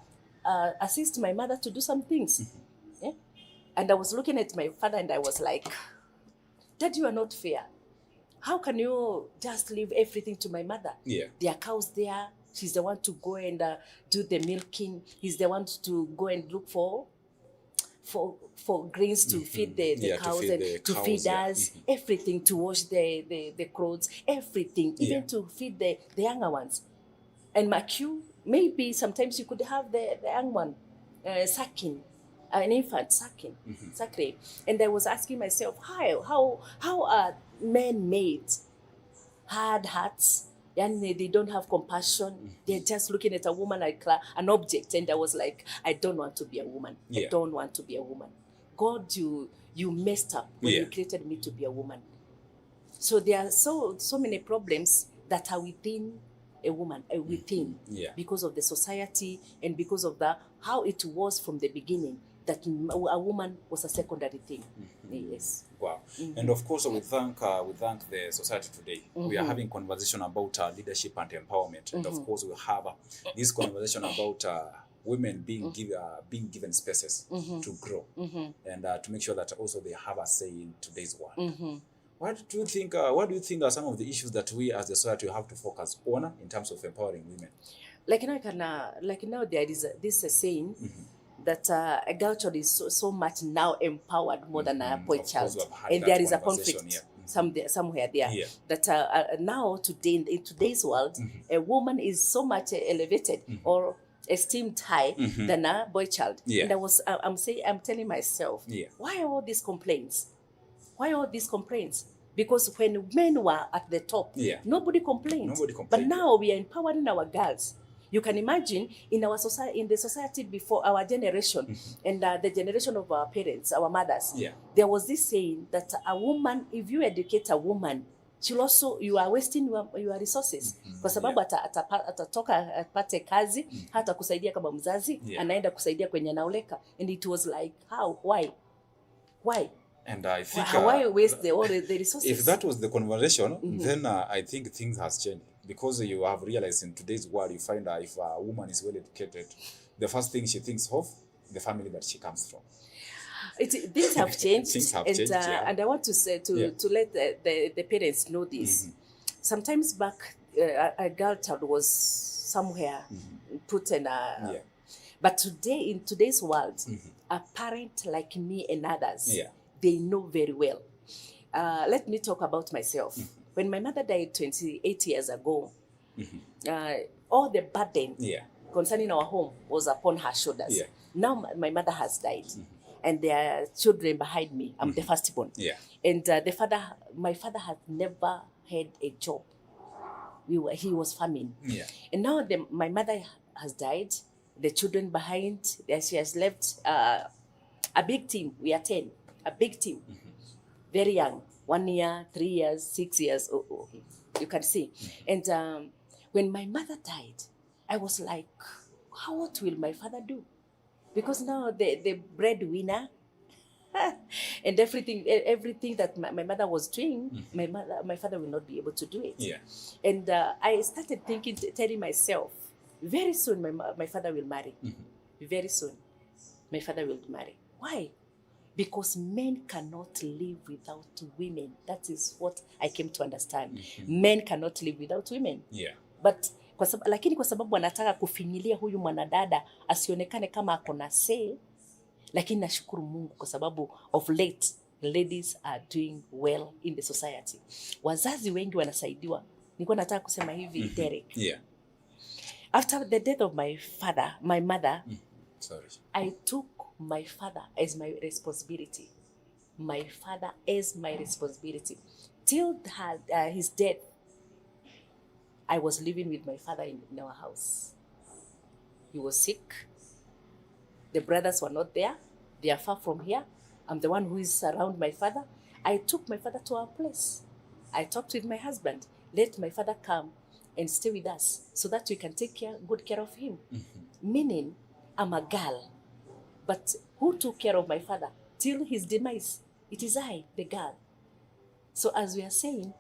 assist my mother to do some things? Yeah? And I was looking at my father and I was like, Dad, you are not fair. How can you just leave everything to my mother? Yeah. There are cows there. She's the one to go and do the milking. He's the one to go and look for grains to feed the cows, to feed us, everything, to wash the clothes, everything, even to feed the younger ones. And Macu, maybe sometimes you could have the young one sucking, an infant sucking. And I was asking myself, how are men made? Hard hearts, and they don't have compassion. They're just looking at a woman like an object. And I was like, I don't want to be a woman. I don't want to be a woman. God, you messed up when you created me to be a woman. So there are so many problems that are within a woman, because of the society and because of how it was from the beginning, that a woman was a secondary thing. Yes. Wow. And of course, we thank the society today. We are having conversation about leadership and empowerment. And of course, we have this conversation about women being given spaces to grow and to make sure that also they have a say in today's world. What do you think are some of the issues that we as the society have to focus on in terms of empowering women? Like now there is this saying that a girl child is so much now empowered more than a boy child, and there is a conflict somewhere there. That now today in today's world, a woman is so much elevated or esteemed high than a boy child. And I'm telling myself, why all these complaints? Why all these complaints? Because when men were at the top, nobody complained. But now we are empowering our girls. You can imagine in our society, in the society before our generation and the generation of our parents, our mothers, there was this saying that a woman, if you educate a woman, she'll also, you are wasting your resources. Kwa sababu atatoka apate kazi, hata kusaidia kama mzazi, anaenda kusaidia kwenye naoleka. And it was like, how? Why? And I think why waste all the resources? If that was the conversation, then I think things has changed. Because you have realized in today's world, you find that if a woman is well educated, the first thing she thinks of, the family that she comes from. Things have changed. Things have changed, and I want to say to let the parents know this. Sometimes back, a girl child was somewhere put in a. But today, in today's world, a parent like me and others, they know very well. Let me talk about myself. When my mother died 28 years ago, all the burden concerning our home was upon her shoulders. Now my mother has died, and there are children behind me. I'm the firstborn. And my father had never had a job. He was farming. And now my mother has died. The children behind, she has left a big team. We are 10, a big team, very young. 1 year, 3 years, 6 years, you can see. And when my mother died, I was like, what will my father do? Because now the breadwinner and everything that my mother was doing, my father will not be able to do it. And I started telling myself, very soon my father will marry. Very soon, my father will marry. Why? Because men cannot live without women. That is what I came to understand. Men cannot live without women. But lakini kwa sababu anataka kufinyilia huyu mwanadada asionekane kama ako na say, lakini nashukuru Mungu kwa sababu of late ladies are doing well in the society. Wazazi wengi wanasaidiwa. Nilikuwa nataka kusema hivi, Derek. After the death of my mother, I took my father as my responsibility. My father as my responsibility. Till his death, I was living with my father in our house. He was sick. The brothers were not there. They are far from here. I'm the one who is around my father. I took my father to our place. I talked with my husband. Let my father come and stay with us so that we can take good care of him. Meaning, I'm a girl. But who took care of my father till his demise? It is I, the girl. So as we are saying,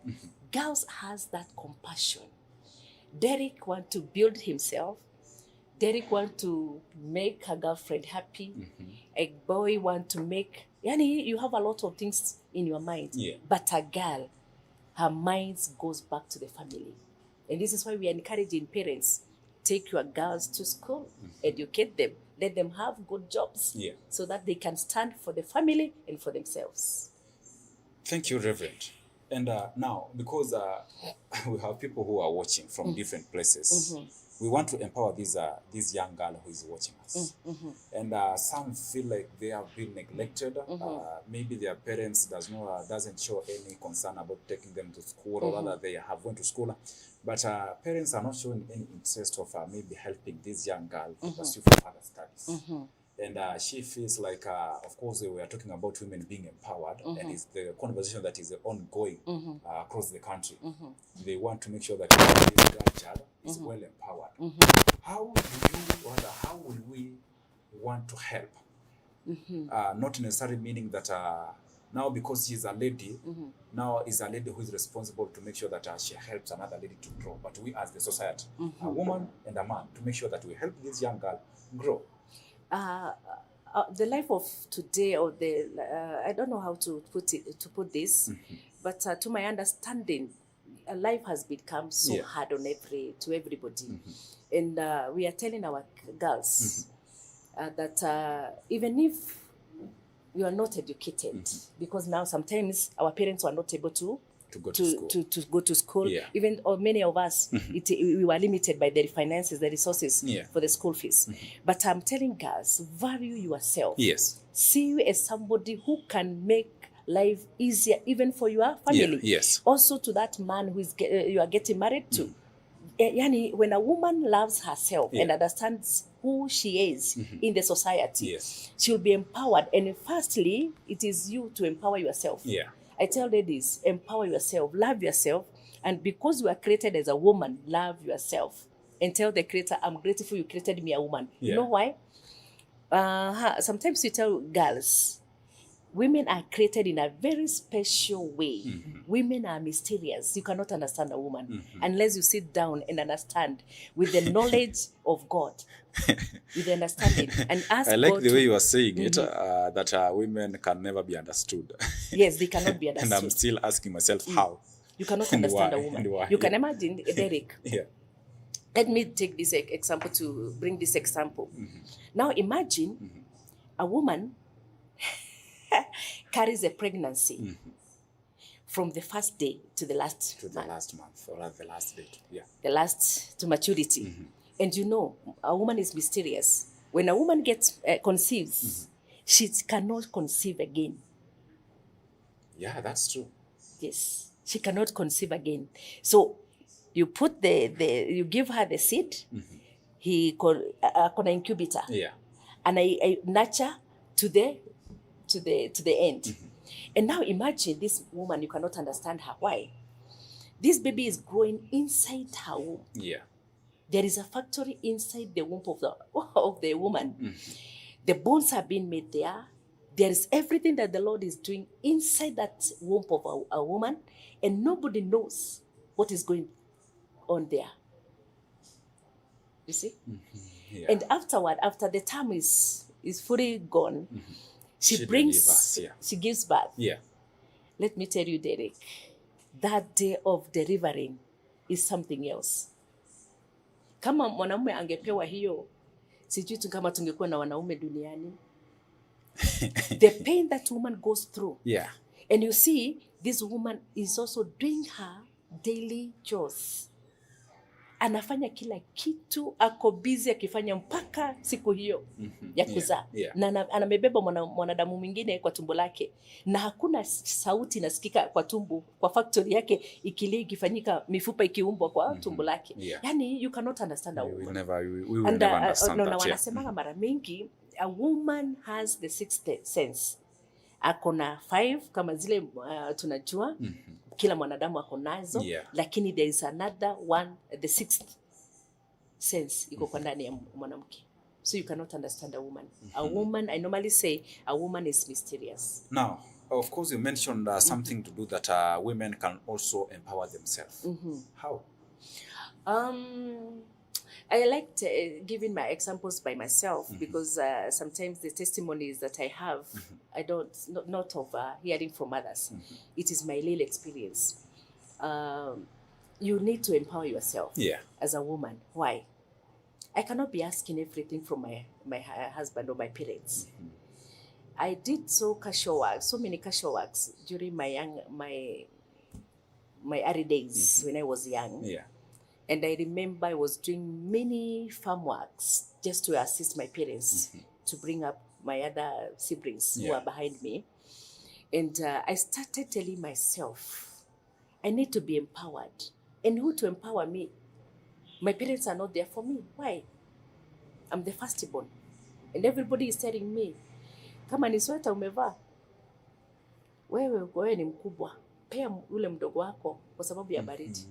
girls has that compassion. Derek want to build himself. Derek want to make her girlfriend happy. A boy want to make, you have a lot of things in your mind. Yeah. But a girl, her mind goes back to the family. And this is why we are encouraging parents, take your girls to school, educate them, let them have good jobs, so that they can stand for the family and for themselves. Thank you, Reverend. And now, because we have people who are watching from different places, we want to empower this young girl who is watching us. And some feel like they have been neglected. Maybe their parents doesn't show any concern about taking them to school, or rather they have went to school. But parents are not showing any interest of maybe helping this young girl to pursue further studies. And she feels like, of course, we are talking about women being empowered, and it's the conversation that is ongoing across the country. They want to make sure that this girl child is well empowered. How will we want to help? Not necessarily meaning that now because she's a lady, now is a lady who is responsible to make sure that she helps another lady to grow. But we as the society, a woman and a man, to make sure that we help this young girl grow. The life of today, or I don't know how to put this, but to my understanding, life has become so hard on everybody, and we are telling our girls that even if you are not educated, because now sometimes our parents were not able to go to school. Even or many of us, we were limited by the finances, the resources for the school fees. But I'm telling girls, value yourself. Yes. See you as somebody who can make life easier, even for your family. Yes. Also to that man who is you are getting married to. When a woman loves herself and understands who she is in the society, she'll be empowered. And firstly, it is you to empower yourself. I tell ladies, empower yourself, love yourself. And because you are created as a woman, love yourself. And tell the Creator, I'm grateful you created me a woman. You know why? Sometimes we tell girls, women are created in a very special way. Women are mysterious. You cannot understand a woman unless you sit down and understand with the knowledge of God. With the understanding. And ask I like God the way you are saying it, that women can never be understood. Yes, they cannot be understood. And I'm still asking myself how. You cannot understand a woman. You can imagine, Derek. Let me take this example to bring this example. Now imagine a woman carries a pregnancy from the first day to the last month, or the last date. The last to maturity. And you know, a woman is mysterious. When a woman gets conceives, she cannot conceive again. Yeah, that's true. Yes, she cannot conceive again. So you put you give her the seed. He called an incubator. And I nurture to the end. And now imagine this woman, you cannot understand her. Why? This baby is growing inside her womb. There is a factory inside the womb of the woman. The bones are being made there. There is everything that the Lord is doing inside that womb of a woman, and nobody knows what is going on there. You see? And afterward, after the term is fully gone, she gives birth. Let me tell you, Derek, that day of delivering is something else. Kama mwanamume angepewa hiyo, sijui tu kama tungekuwa na wanaume duniani. The pain that woman goes through. And you see, this woman is also doing her daily chores. anafanya kila kitu, ako busy akifanya mpaka siku hiyo ya kuzaa. Na anamebeba mwanadamu mwingine kwa tumbo lake, na hakuna sauti nasikika kwa tumbo, kwa factory yake ikilia, ikifanyika, mifupa ikiumbwa kwa tumbo lake. Yani you cannot understand a woman. We will never understand that. Wanasema mara mingi a woman has the sixth sense. Akona 5 kama zile tunajua kila mwanadamu ako nazo, lakini there is another one, the sixth sense iko kwa ndani ya mwanamke. So you cannot understand a woman. A woman, I normally say a woman is mysterious. Now, of course you mentioned something to do that women can also empower themselves. How? I liked giving my examples by myself because sometimes the testimonies that I have, I don't, not of hearing from others. It is my little experience. You need to empower yourself as a woman. Why? I cannot be asking everything from my husband or my parents. I did so many casual works during my early days when I was young. And I remember I was doing many farm works just to assist my parents to bring up my other siblings who are behind me. And I started telling myself, I need to be empowered. And who to empower me? My parents are not there for me. Why? I'm the firstborn. And everybody is telling me, kama ni sweta umevaa, wewe ni mkubwa. Pea ule mdogo wako kwa sababu ya baridi.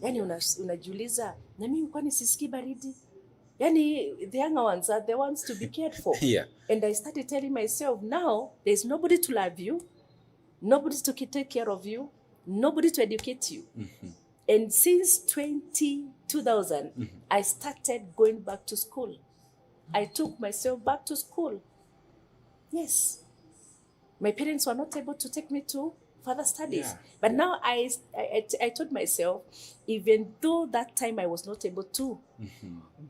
Yani unajiuliza, na mimi kwani sisikii baridi? Yani the younger ones are the ones to be cared for. And I started telling myself, now there's nobody to love you, nobody to take care of you, nobody to educate you. And since 2000, I started going back to school. I took myself back to school. Yes. My parents were not able to take me to further studies. But now I told myself, even though that time I was not able to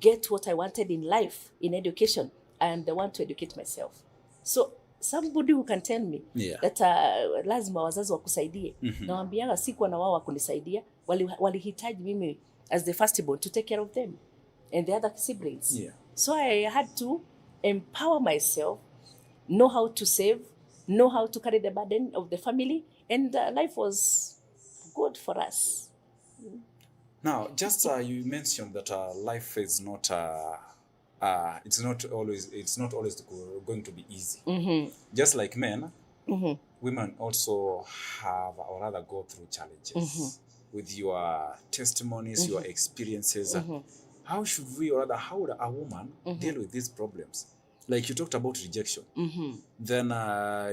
get what I wanted in life, in education, I am the one to educate myself. So somebody who can tell me that lazima wazazi wakusaidie. Nawaambianga sikuwa na wao wakunisaidia, walihitaji mimi as the firstborn to take care of them and the other siblings. So I had to empower myself, know how to save, know how to carry the burden of the family, and life was good for us. Now, just you mentioned that life is not it's not always going to be easy. Just like men, women also have or rather go through challenges. With your testimonies, your experiences, how should we, or rather how would a woman deal with these problems? Like you talked about rejection. Then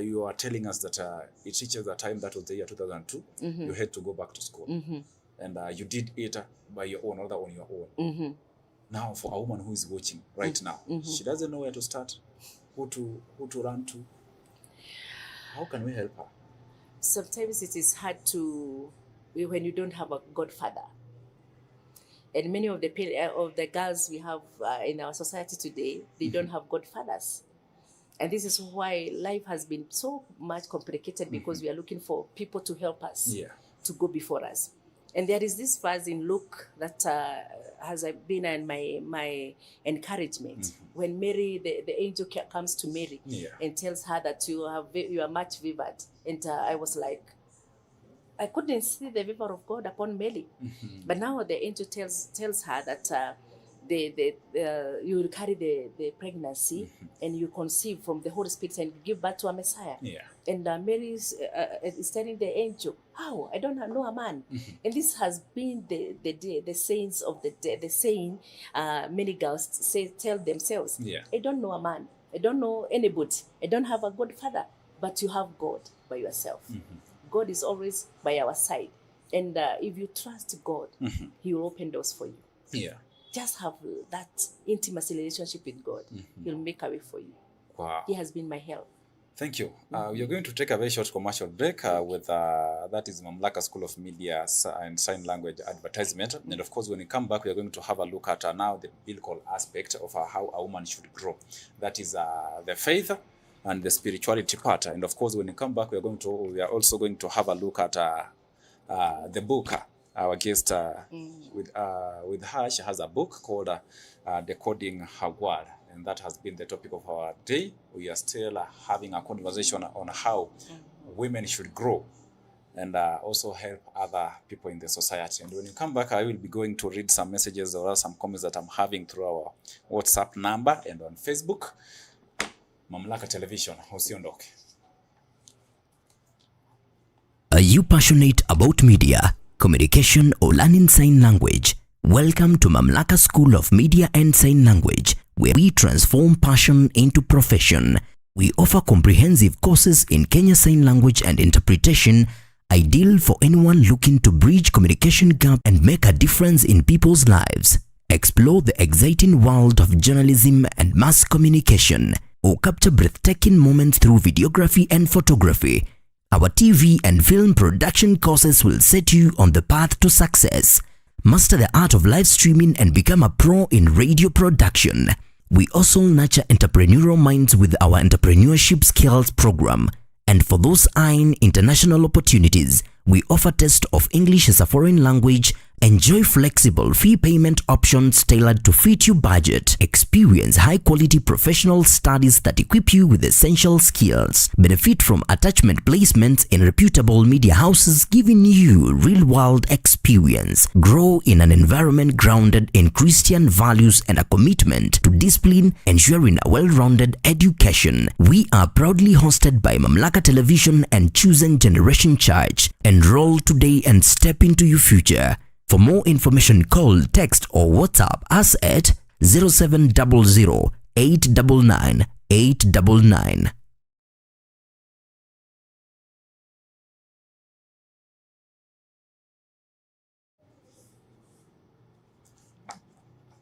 you are telling us that it reaches a time, that was the year 2002, you had to go back to school. And you did it by your own, rather on your own. Now for a woman who is watching right now, she doesn't know where to start, who to run to. How can we help her? Sometimes it is hard when you don't have a godfather. And many of the girls we have in our society today, they don't have godfathers. And this is why life has been so much complicated, because we are looking for people to help us, to go before us. And there is this verse in Luke that has been in my encouragement. When Mary, the angel comes to Mary and tells her that you are much favored. And I was like, I couldn't see the favor of God upon Mary. But now the angel tells her that you will carry the pregnancy and you conceive from the Holy Spirit and give birth to a Messiah. And Mary is telling the angel, how? I don't know a man. And this has been the sayings of the saying many girls tell themselves. I don't know a man. I don't know anybody. I don't have a good father. But you have God by yourself. God is always by our side. And if you trust God, He will open doors for you. Just have that intimate relationship with God. He'll make a way for you. Wow. He has been my help. Thank you. We are going to take a very short commercial break with that is Mamlaka School of Media and Sign Language Advertisement. And of course, when we come back, we are going to have a look at now the biblical aspect of how a woman should grow. That is the faith and the spirituality part. And of course, when we come back, we are also going to have a look at the book our guest with her. She has a book called Decoding Her Word, and that has been the topic of our day. We are still having a conversation on how women should grow and also help other people in the society. And when you come back, I will be going to read some messages or some comments that I'm having through our WhatsApp number and on Facebook. Mamlaka Television, usiondoke. Are you passionate about media, communication, or learning sign language? Welcome to Mamlaka School of Media and Sign Language, where we transform passion into profession. We offer comprehensive courses in Kenya Sign Language and Interpretation, ideal for anyone looking to bridge communication gap and make a difference in people's lives. Explore the exciting world of journalism and mass communication, or capture breathtaking moments through videography and photography. Our TV and film production courses will set you on the path to success. Master the art of live streaming and become a pro in radio production. We also nurture entrepreneurial minds with our entrepreneurship skills program. And for those eyeing international opportunities, we offer test of English as a foreign language. Enjoy flexible fee payment options tailored to fit your budget. Experience high-quality professional studies that equip you with essential skills. Benefit from attachment placements in reputable media houses, giving you real-world experience. Grow in an environment grounded in Christian values and a commitment to discipline, ensuring a well-rounded education. We are proudly hosted by Mamlaka Television and Chosen Generation Church. Enroll today and step into your future. For more information, call, text, or WhatsApp us at 0700 899 899.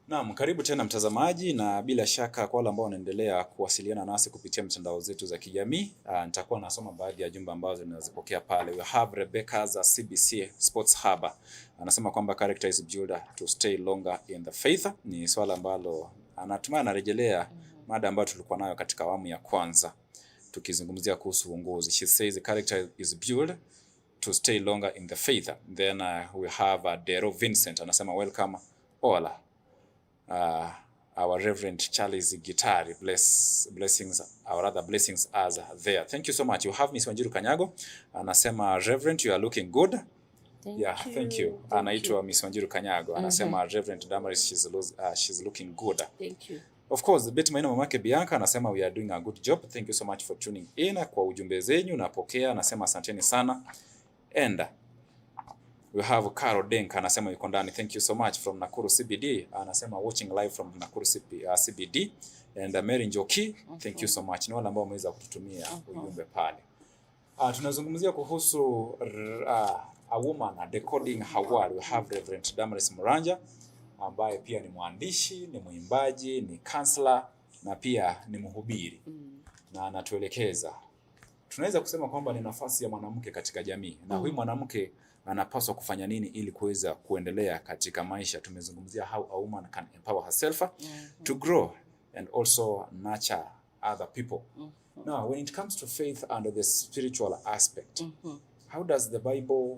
Naam, karibu tena mtazamaji, na bila shaka kwa wale ambao wanaendelea kuwasiliana nasi kupitia mitandao zetu za kijamii, nitakuwa nasoma baadhi ya jumbe ambazo ninazipokea pale. We have Rebecca's CBC Sports Hub. Anasema kwamba character is built to stay longer in the faith. Ni swala ambalo anatumai anarejelea mada ambayo tulikuwa nayo katika awamu ya kwanza tukizungumzia kuhusu uongozi. She says the character is built to stay longer in the faith. Then we have Dero Vincent. Anasema welcome all. Our Reverend Charles Gitari, blessings as there. Thank you so much. You have Miss Wanjiru Kanyago. Anasema Reverend, you are looking good. Thank you. Anaitwa Miss Wanjiru Kanyago. Anasema Reverend Damaris, she's looking good. Thank you. Of course, Betty Maina Mamake Bianca anasema we are doing a good job. Thank you so much for tuning in. Kwa ujumbe zenyu napokea, anasema asanteni sana. And we have Carol Denk, anasema yuko ndani. Thank you so much from Nakuru CBD. Anasema watching live from Nakuru CBD. And Mary Njoki, thank you so much. Ni wale ambao wameweza kututumia ujumbe pale. Tunazungumzia kuhusu a woman decoding her word. We have Reverend Damaris Muranja ambaye pia ni mwandishi, ni mwimbaji, ni counselor na pia ni mhubiri. Na anatuelekeza. Tunaweza kusema kwamba ni nafasi ya mwanamke katika jamii. Na huyu mwanamke anapaswa kufanya nini ili kuweza kuendelea katika maisha. Tumezungumzia how a woman can empower herself to grow and also nurture other people. Now, when it comes to faith and the spiritual aspect, how does the Bible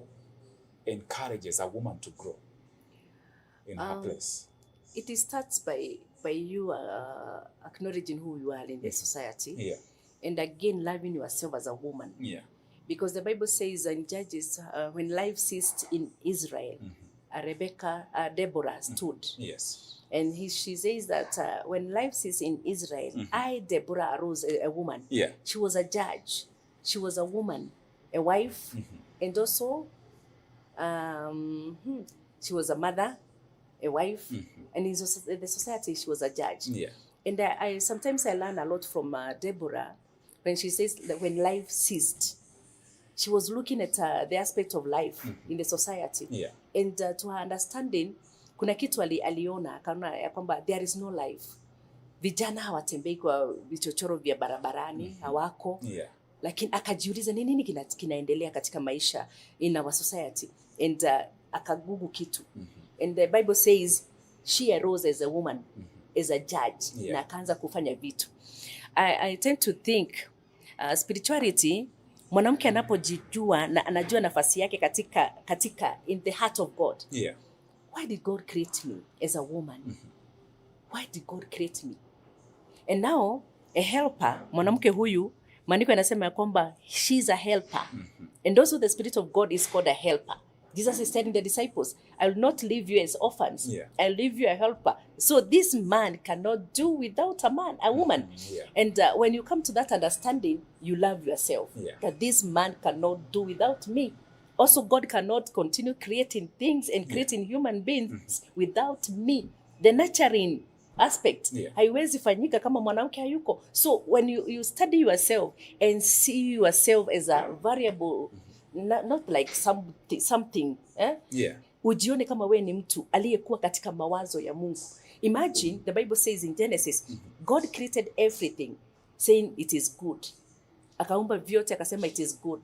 encourages a woman to grow in her place? It starts by you acknowledging who you are in the society, and again loving yourself as a woman. Because the Bible says in Judges, when life ceased in Israel, Deborah stood. And she says that when life ceased in Israel, Deborah, arose a woman. She was a judge. She was a woman, a wife, and also she was a mother, a wife, and in the society she was a judge. And I sometimes I learn a lot from Deborah when she says that when life ceased, she was looking at the aspect of life in the society. And to her understanding, kuna kitu aliona, akaona ya kwamba there is no life. Vijana hawatembei kwa vichochoro vya barabarani, hawako. Lakini akajiuliza nini kinaendelea katika maisha in our society. And akagugu kitu. And the Bible says she arose as a woman, as a judge, na akaanza kufanya vitu. I tend to think spirituality Mwanamke anapojijua na anajua nafasi yake katika in the heart of God. Yeah. Why did God create me as a woman? Why did God create me? And now a helper, mwanamke huyu, maandiko yanasema ya kwamba she's a helper. And also the Spirit of God is called a helper. Jesus is telling the disciples, I will not leave you as orphans. Yeah. I'll leave you a helper. So this man cannot do without a woman. Yeah. And when you come to that understanding, you love yourself. Yeah. That this man cannot do without me. Also, God cannot continue creating things and creating human beings without me. The nurturing aspect haiwezi fanyika kama mwanamke hayuko. So when you study yourself and see yourself as a variable, not like something ujione kama we ni mtu aliyekuwa katika mawazo ya Mungu. Imagine the Bible says in Genesis, God created everything saying it is good. Akaumba vyote akasema it is good.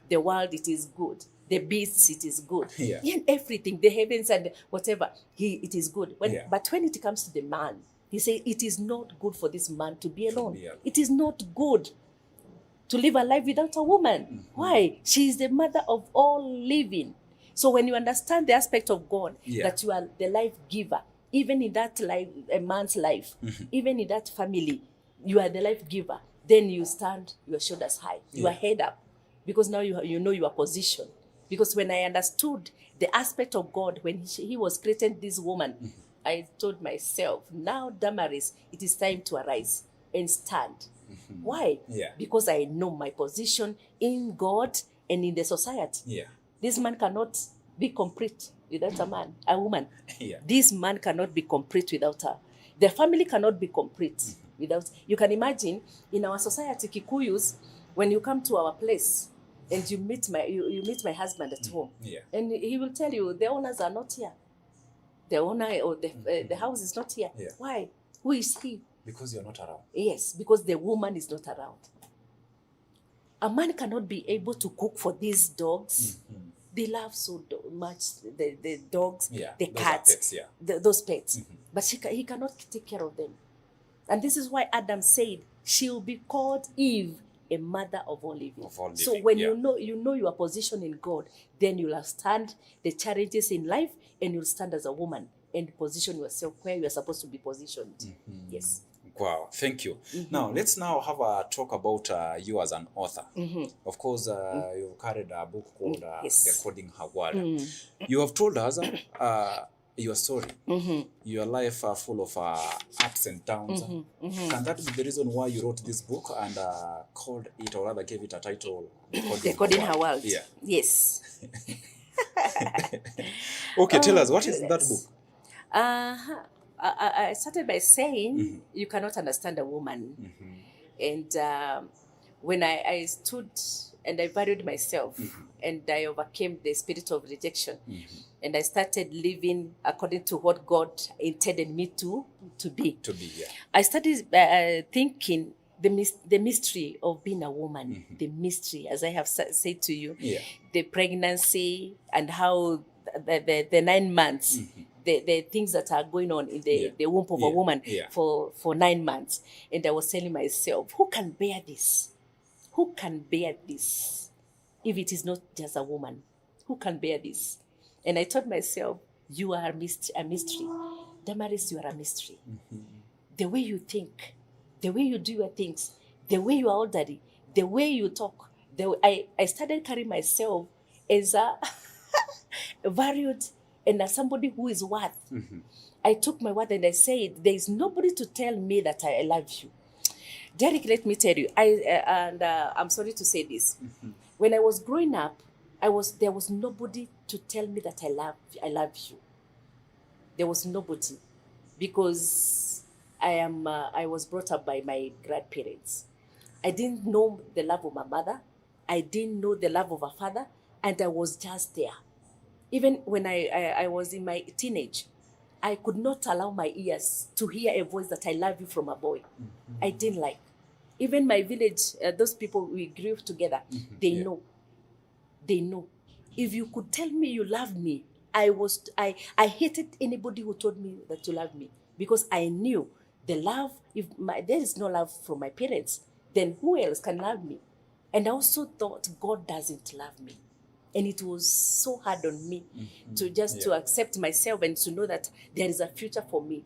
The world, it is good. The beasts, it is good. And everything, the heavens and whatever, it is good. But when it comes to the man, he says it is not good for this man to be alone. It is not good to live a life without a woman. Why? She is the mother of all living. So when you understand the aspect of God, that you are the life giver, even in that life, a man's life, even in that family, you are the life giver, then you stand your shoulders high, you are head up, because now you know your position. Because when I understood the aspect of God, when he was creating this woman, I told myself, now Damaris, it is time to arise and stand. Why? Because I know my position in God and in the society. This man cannot be complete without a woman. This man cannot be complete without her. The family cannot be complete without. You can imagine in our society, Kikuyus, when you come to our place and you meet my husband at home, and he will tell you the owners are not here. The owner or the house is not here. Why? Who is he? Because you're not around. Yes, because the woman is not around. A man cannot be able to cook for these dogs. They love so much the dogs, the cats, pets, those pets. But he cannot take care of them. And this is why Adam said, she'll be called Eve, a mother of all living. So when you know your position in God, then you'll stand the challenges in life and you'll stand as a woman and position yourself where you're supposed to be positioned. Yes. Wow, thank you. Now, let's have a talk about you as an author. Of course, you've carried a book called Decoding Her Word. You have told us your story, your life full of ups and downs. Can that be the reason why you wrote this book and called it, or rather gave it a title, Decoding Her World? Yes. Okay, tell us, what is that book? I started by saying you cannot understand a woman. And when I stood and I valued myself and I overcame the spirit of rejection and I started living according to what God intended me to be. I started thinking the mystery of being a woman, the mystery, as I have said to you, the pregnancy and how the 9 months, the things that are going on in the womb of a woman for 9 months. And I was telling myself, who can bear this? Who can bear this? If it is not just a woman, who can bear this? And I told myself, you are a mystery. Damaris, you are a mystery. The way you think, the way you do your things, the way you are orderly, the way you talk. I started carrying myself as a valued and as somebody who is worth. I took my word and I said, there is nobody to tell me that I love you. Derek, let me tell you, I'm sorry to say this. When I was growing up, there was nobody to tell me that I love you. There was nobody, because I was brought up by my grandparents. I didn't know the love of my mother. I didn't know the love of a father, and I was just there. Even when I was in my teenage, I could not allow my ears to hear a voice that I love you from a boy. I didn't like. Even my village, those people we grew up together, they know. They know. If you could tell me you love me, I hated anybody who told me that you love me, because I knew the love. If there is no love from my parents, then who else can love me? And I also thought God doesn't love me. And it was so hard on me to just to accept myself and to know that there is a future for me.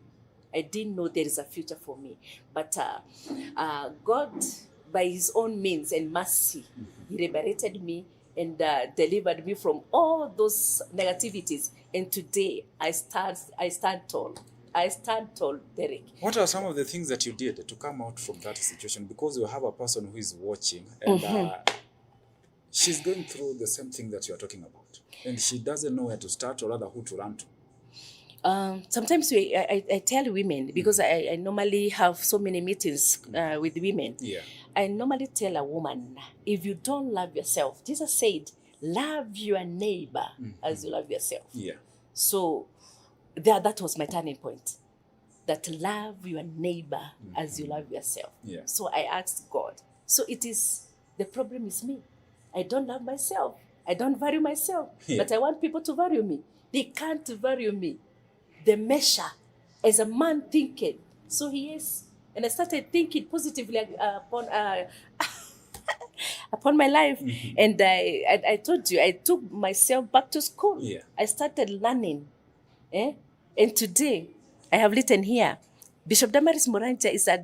I didn't know there is a future for me. But God, by his own means and mercy, he liberated me and delivered me from all those negativities. And today I stand tall. I stand tall, Derek. What are some of the things that you did to come out from that situation? Because you have a person who is watching and she's going through the same thing that you are talking about. And she doesn't know where to start or rather who to run to. Sometimes I tell women, because I normally have so many meetings with women. Yeah. I normally tell a woman, if you don't love yourself, Jesus said, love your neighbor as you love yourself. Yeah. So that was my turning point. That love your neighbor as you love yourself. Yeah. So I asked God. So the problem is me. I don't love myself. I don't value myself. Yeah. But I want people to value me. They can't value me. The measure as a man thinking. So he is. And I started thinking positively upon my life. And I told you, I took myself back to school. Yeah. I started learning. And today, I have written here, Bishop Damaris Moranja is a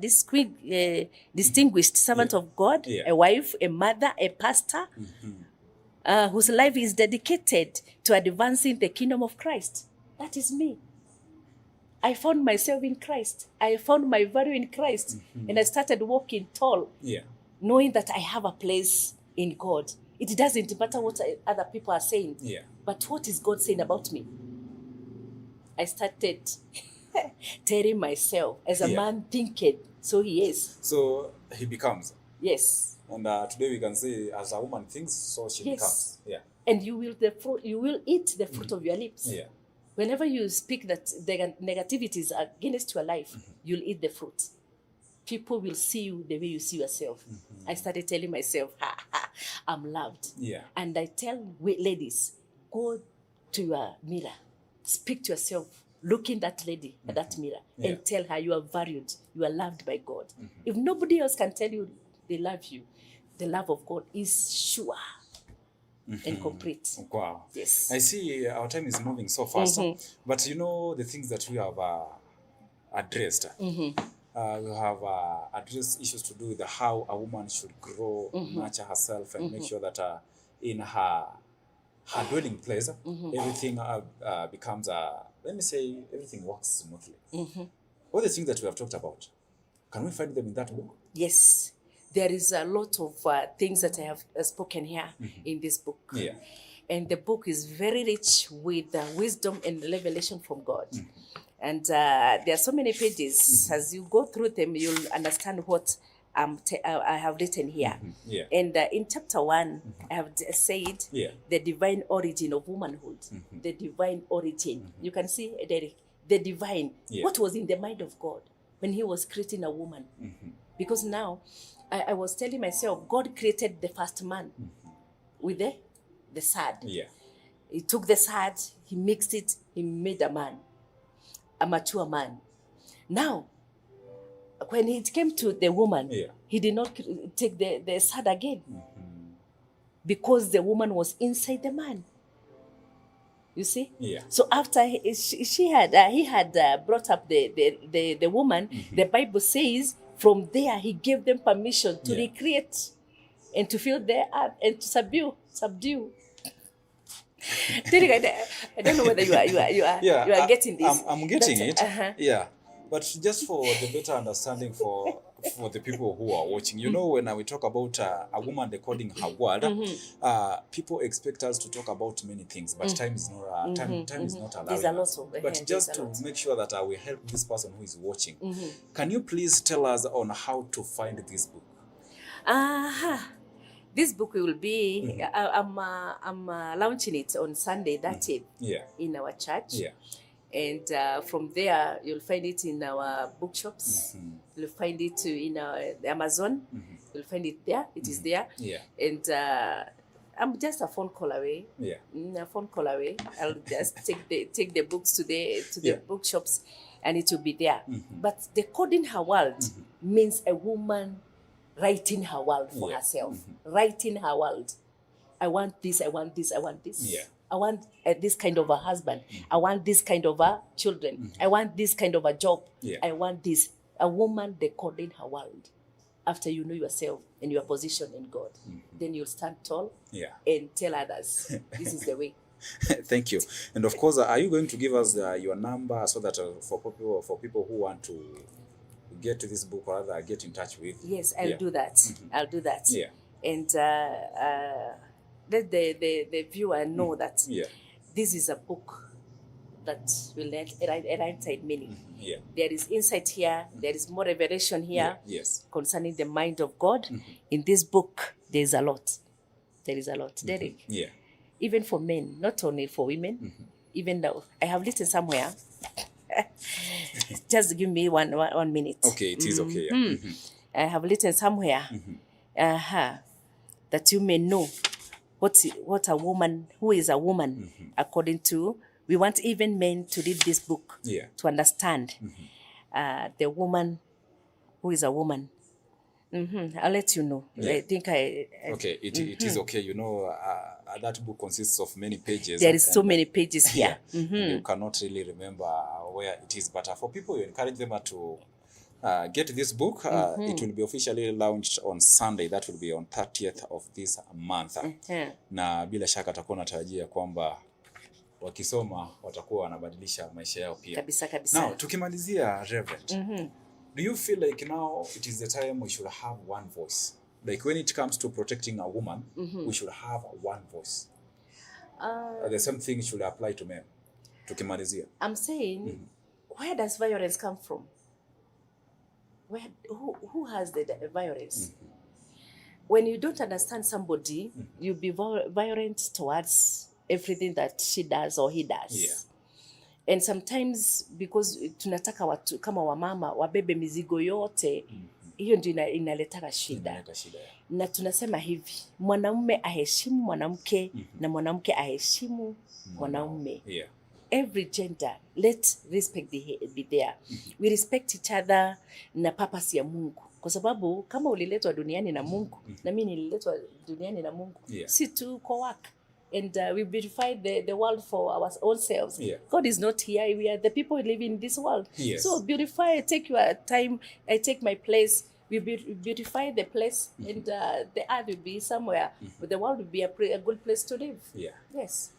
distinguished servant of God, a wife, a mother, a pastor, whose life is dedicated to advancing the kingdom of Christ. That is me. I found myself in Christ. I found my value in Christ. And I started walking tall, knowing that I have a place in God. It doesn't matter what other people are saying, but what is God saying about me? I started telling myself, as a man thinking, so he is. So he becomes. Yes. And today we can say, as a woman thinks, so she becomes. Yeah. And you will eat the fruit of your lips. Yeah. Whenever you speak that the negativities are against your life, you'll eat the fruit. People will see you the way you see yourself. I started telling myself, I'm loved. Yeah. And I tell ladies, go to your mirror, speak to yourself, look in that lady at that mirror, and tell her you are valued, you are loved by God. If nobody else can tell you they love you, the love of God is sure and complete. Wow. Yes. I see our time is moving so fast, but you know the things that we have addressed. We have addressed issues to do with how a woman should grow, nurture herself, and make sure that in her dwelling place, everything becomes, let me say, everything works smoothly. All the things that we have talked about, can we find them in that book? Yes. There is a lot of things that I have spoken here in this book. Yeah. And the book is very rich with wisdom and revelation from God. And there are so many pages. As you go through them, you'll understand what I have written here. Yeah. And in chapter 1, I have said the divine origin of womanhood. The divine origin. You can see, Derek, the divine. What was in the mind of God when he was creating a woman? Because now, I was telling myself, God created the first man with the sad. Yeah. He took the sad, he mixed it, he made a man, a mature man. Now, when it came to the woman, he did not take the sad again because the woman was inside the man. You see? Yeah. So after he had brought up the woman, the Bible says, from there, he gave them permission to recreate and to fill their earth and to subdue. I don't know whether you are getting this. I'm getting it. Yeah, but just for the better understanding for the people who are watching, you know, when we talk about a woman decoding her word, people expect us to talk about many things, but time is not time is not allowing. There's a lot of but just to make sure that we help this person who is watching, can you please tell us on how to find this book? This book will be. I'm launching it on Sunday. That's it. Yeah. In our church. Yeah. And from there, you'll find it in our bookshops. You'll find it in Amazon. You'll find it there. It is there. Yeah. And I'm just a phone call away. Yeah. A phone call away. I'll just take the books to the bookshops, and it will be there. But decoding her world means a woman writing her world for herself, writing her world. I want this, I want this, I want this. Yeah. I want this kind of a husband. I want this kind of a children. I want this kind of a job. Yeah. I want this. A woman decoding her world. After you know yourself and your position in God, then you'll stand tall and tell others, this is the way. Thank you. And of course, are you going to give us your number so that for people who want to get to this book or rather get in touch with? Yes, I'll do that. I'll do that. Yeah. And let the viewer know that this is a book that will alongside meaning. Yeah. There is insight here. There is more revelation here. Yes. Concerning the mind of God. In this book, there is a lot. There is a lot. Derek. Yeah. Even for men, not only for women. Even though I have written somewhere. Just give me one minute. Okay, it is okay. Yeah. I have written somewhere that you may know what a woman, who is a woman, according to. We want even men to read this book to understand the woman who is a woman. I'll let you know. Yeah. I think okay, it is okay. You know, that book consists of many pages. There is so many pages here. And you cannot really remember where it is. But for people, you encourage them to get this book. It will be officially launched on Sunday. That will be on 30th of this month. Na bila shaka atakuwa natarajia kwamba wakisoma watakuwa wanabadilisha maisha yao pia. Kabisa kabisa. Now, tukimalizia Reverend. Do you feel like now it is the time we should have one voice? Like when it comes to protecting a woman, we should have one voice. The same thing should apply to men. Tukimalizia. I'm saying, where does violence come from? Who has the violence? When you don't understand somebody, you'll be violent towards everything that she does or he does. Yeah. And sometimes because tunataka watu kama wamama wabebe mizigo yote, hiyo ndio inaleta shida. Na tunasema hivi, mwanamume aheshimu mwanamke na mwanamke aheshimu mwanaume. Yeah. Every gender, let respect be there. We respect each other na purpose ya Mungu. Kwa sababu kama uliletwa duniani na Mungu, na mimi nililetwa duniani na Mungu, si tu kwa work. And we beautify the world for our own selves. Yeah. God is not here. We are the people living in this world. Yes. So beautify, take your time. I take my place. We beautify the place, and the earth will be somewhere. But the world will be a good place to live. Yeah. Yes.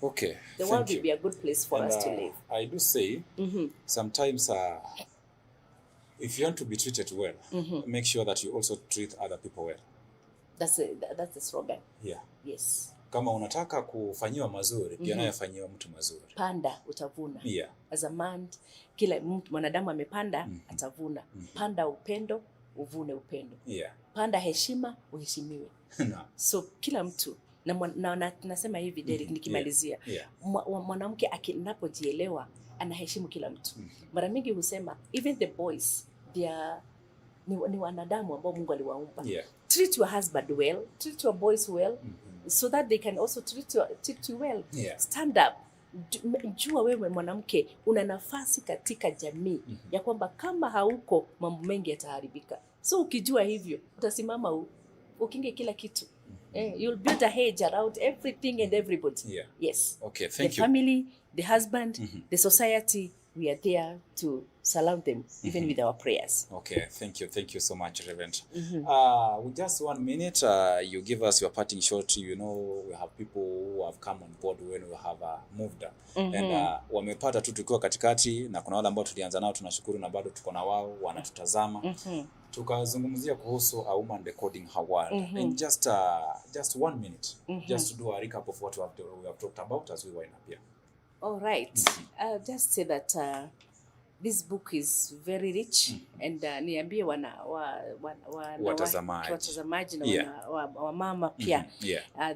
Okay. The world will be a good place for us to live. I do say, sometimes if you want to be treated well, make sure that you also treat other people well. That's the slogan. Yeah. Yes. Kama unataka kufanyiwa mazuri, pia naye afanyiwa mtu mazuri. Panda utavuna. Yeah. As a man, kila mtu mwanadamu amepanda atavuna. Panda upendo, uvune upendo. Yeah. Panda heshima, uheshimiwe. No. So kila mtu na nasema hivi Derek nikimalizia. Mwanamke akinapojielewa anaheshimu kila mtu. Mara mingi husema even the boys they are ni wanadamu ambao Mungu aliwaumba. Yeah. Treat your husband well, treat your boys well. So that they can also treat you well. Yeah. Stand up. Jua wewe mwanamke una nafasi katika jamii ya kwamba kama hauko mambo mengi yataharibika. So ukijua hivyo utasimama ukinge kila kitu. You'll build a hedge around everything and everybody. Yeah. Yes. Okay, thank you. The family, the husband, the society, we are there to surround them even with our prayers. Okay, thank you so much, Reverend. With just 1 minute, you give us your parting shot. You know, we have people who have come on board when we have moved. And wamepata tu tukiwa katikati na kuna wale ambao tulianza nao tunashukuru na bado tuko na wao wanatutazama. Tukazungumzia kuhusu a woman decoding her world. In just 1 minute, just to do a recap of what we have talked about as we wind up here. All right. I'll just say that this book is very rich and niambie watazamaji na wamama pia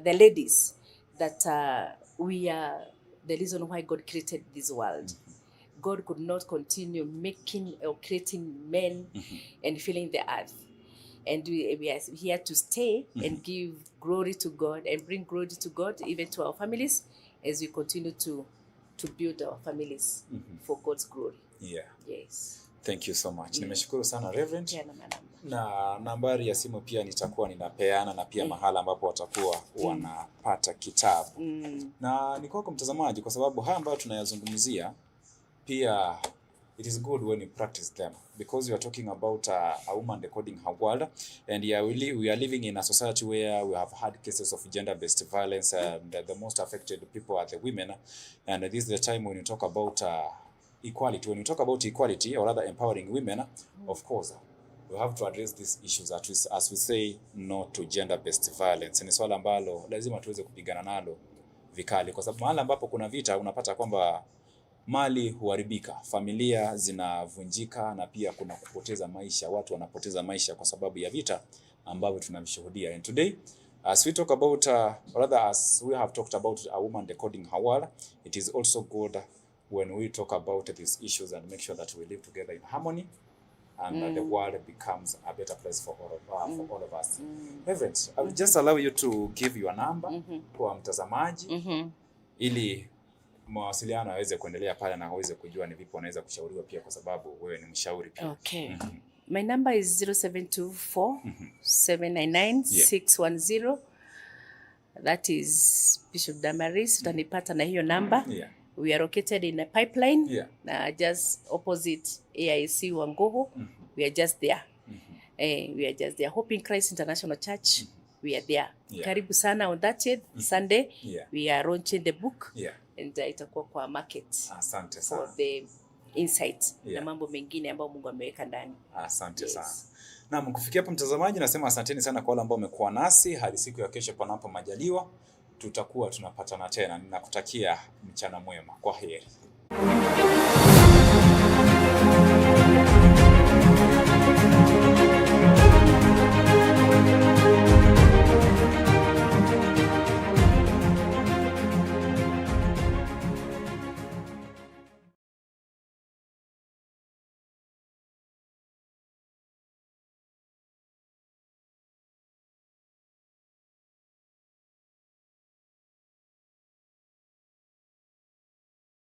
the ladies that we are the reason why God created this world. God could not continue making or creating men and filling the earth. And we are here to stay and give glory to God and bring glory to God even to our families as we continue to build our families for God's glory. Yeah. Yes. Thank you so much. Nimeshukuru sana Reverend. Yeah, Na nambari ya simu pia nitakuwa ninapeana, na pia mahala ambapo watakuwa wanapata kitabu. Na ni kwako mtazamaji, kwa sababu haya ambayo tunayazungumzia pia it is good when you practice them, because we are talking about a woman decoding her world, and we are living in a society where we have had cases of gender-based violence, and the most affected people are the women. And this is the time when you talk about equality. When you talk about equality, or rather empowering women, of course, we have to address these issues as we say no to gender-based violence. Ni swala ambalo lazima tuweze kupigana nalo vikali, kwa sababu mahali ambapo kuna vita unapata kwamba mali huharibika, familia zinavunjika, na pia kuna kupoteza maisha. Watu wanapoteza maisha kwa sababu ya vita ambavyo tunamshuhudia. And today, as we talk about, rather as we have talked about a woman decoding her world, it is also good when we talk about these issues and make sure that we live together in harmony, and the world becomes a better place for all of us. Reverend, I will just allow you to give your number kwa mtazamaji, ili mawasiliano yaweze kuendelea pale na aweze kujua ni vipi wanaweza kushauriwa pia, kwa sababu wewe ni mshauri pia. Okay. My number is 0724 799 610. That is Bishop Damaris. Utanipata na hiyo number. We are located in a pipeline, just opposite AIC Wangogo. We are just there. We are just there. Hope in Christ International Church. We are there. Karibu sana on that Sunday. We are launching the book. And itakuwa kwa market. Asante sana. For the insights na mambo mengine ambayo Mungu ameweka ndani. Asante sana. Na mkufikia hapa mtazamaji, nasema asanteni sana kwa wale ambao wamekuwa nasi hadi siku ya kesho, panapo majaliwa tutakuwa tunapatana tena. Ninakutakia mchana mwema. Kwaheri.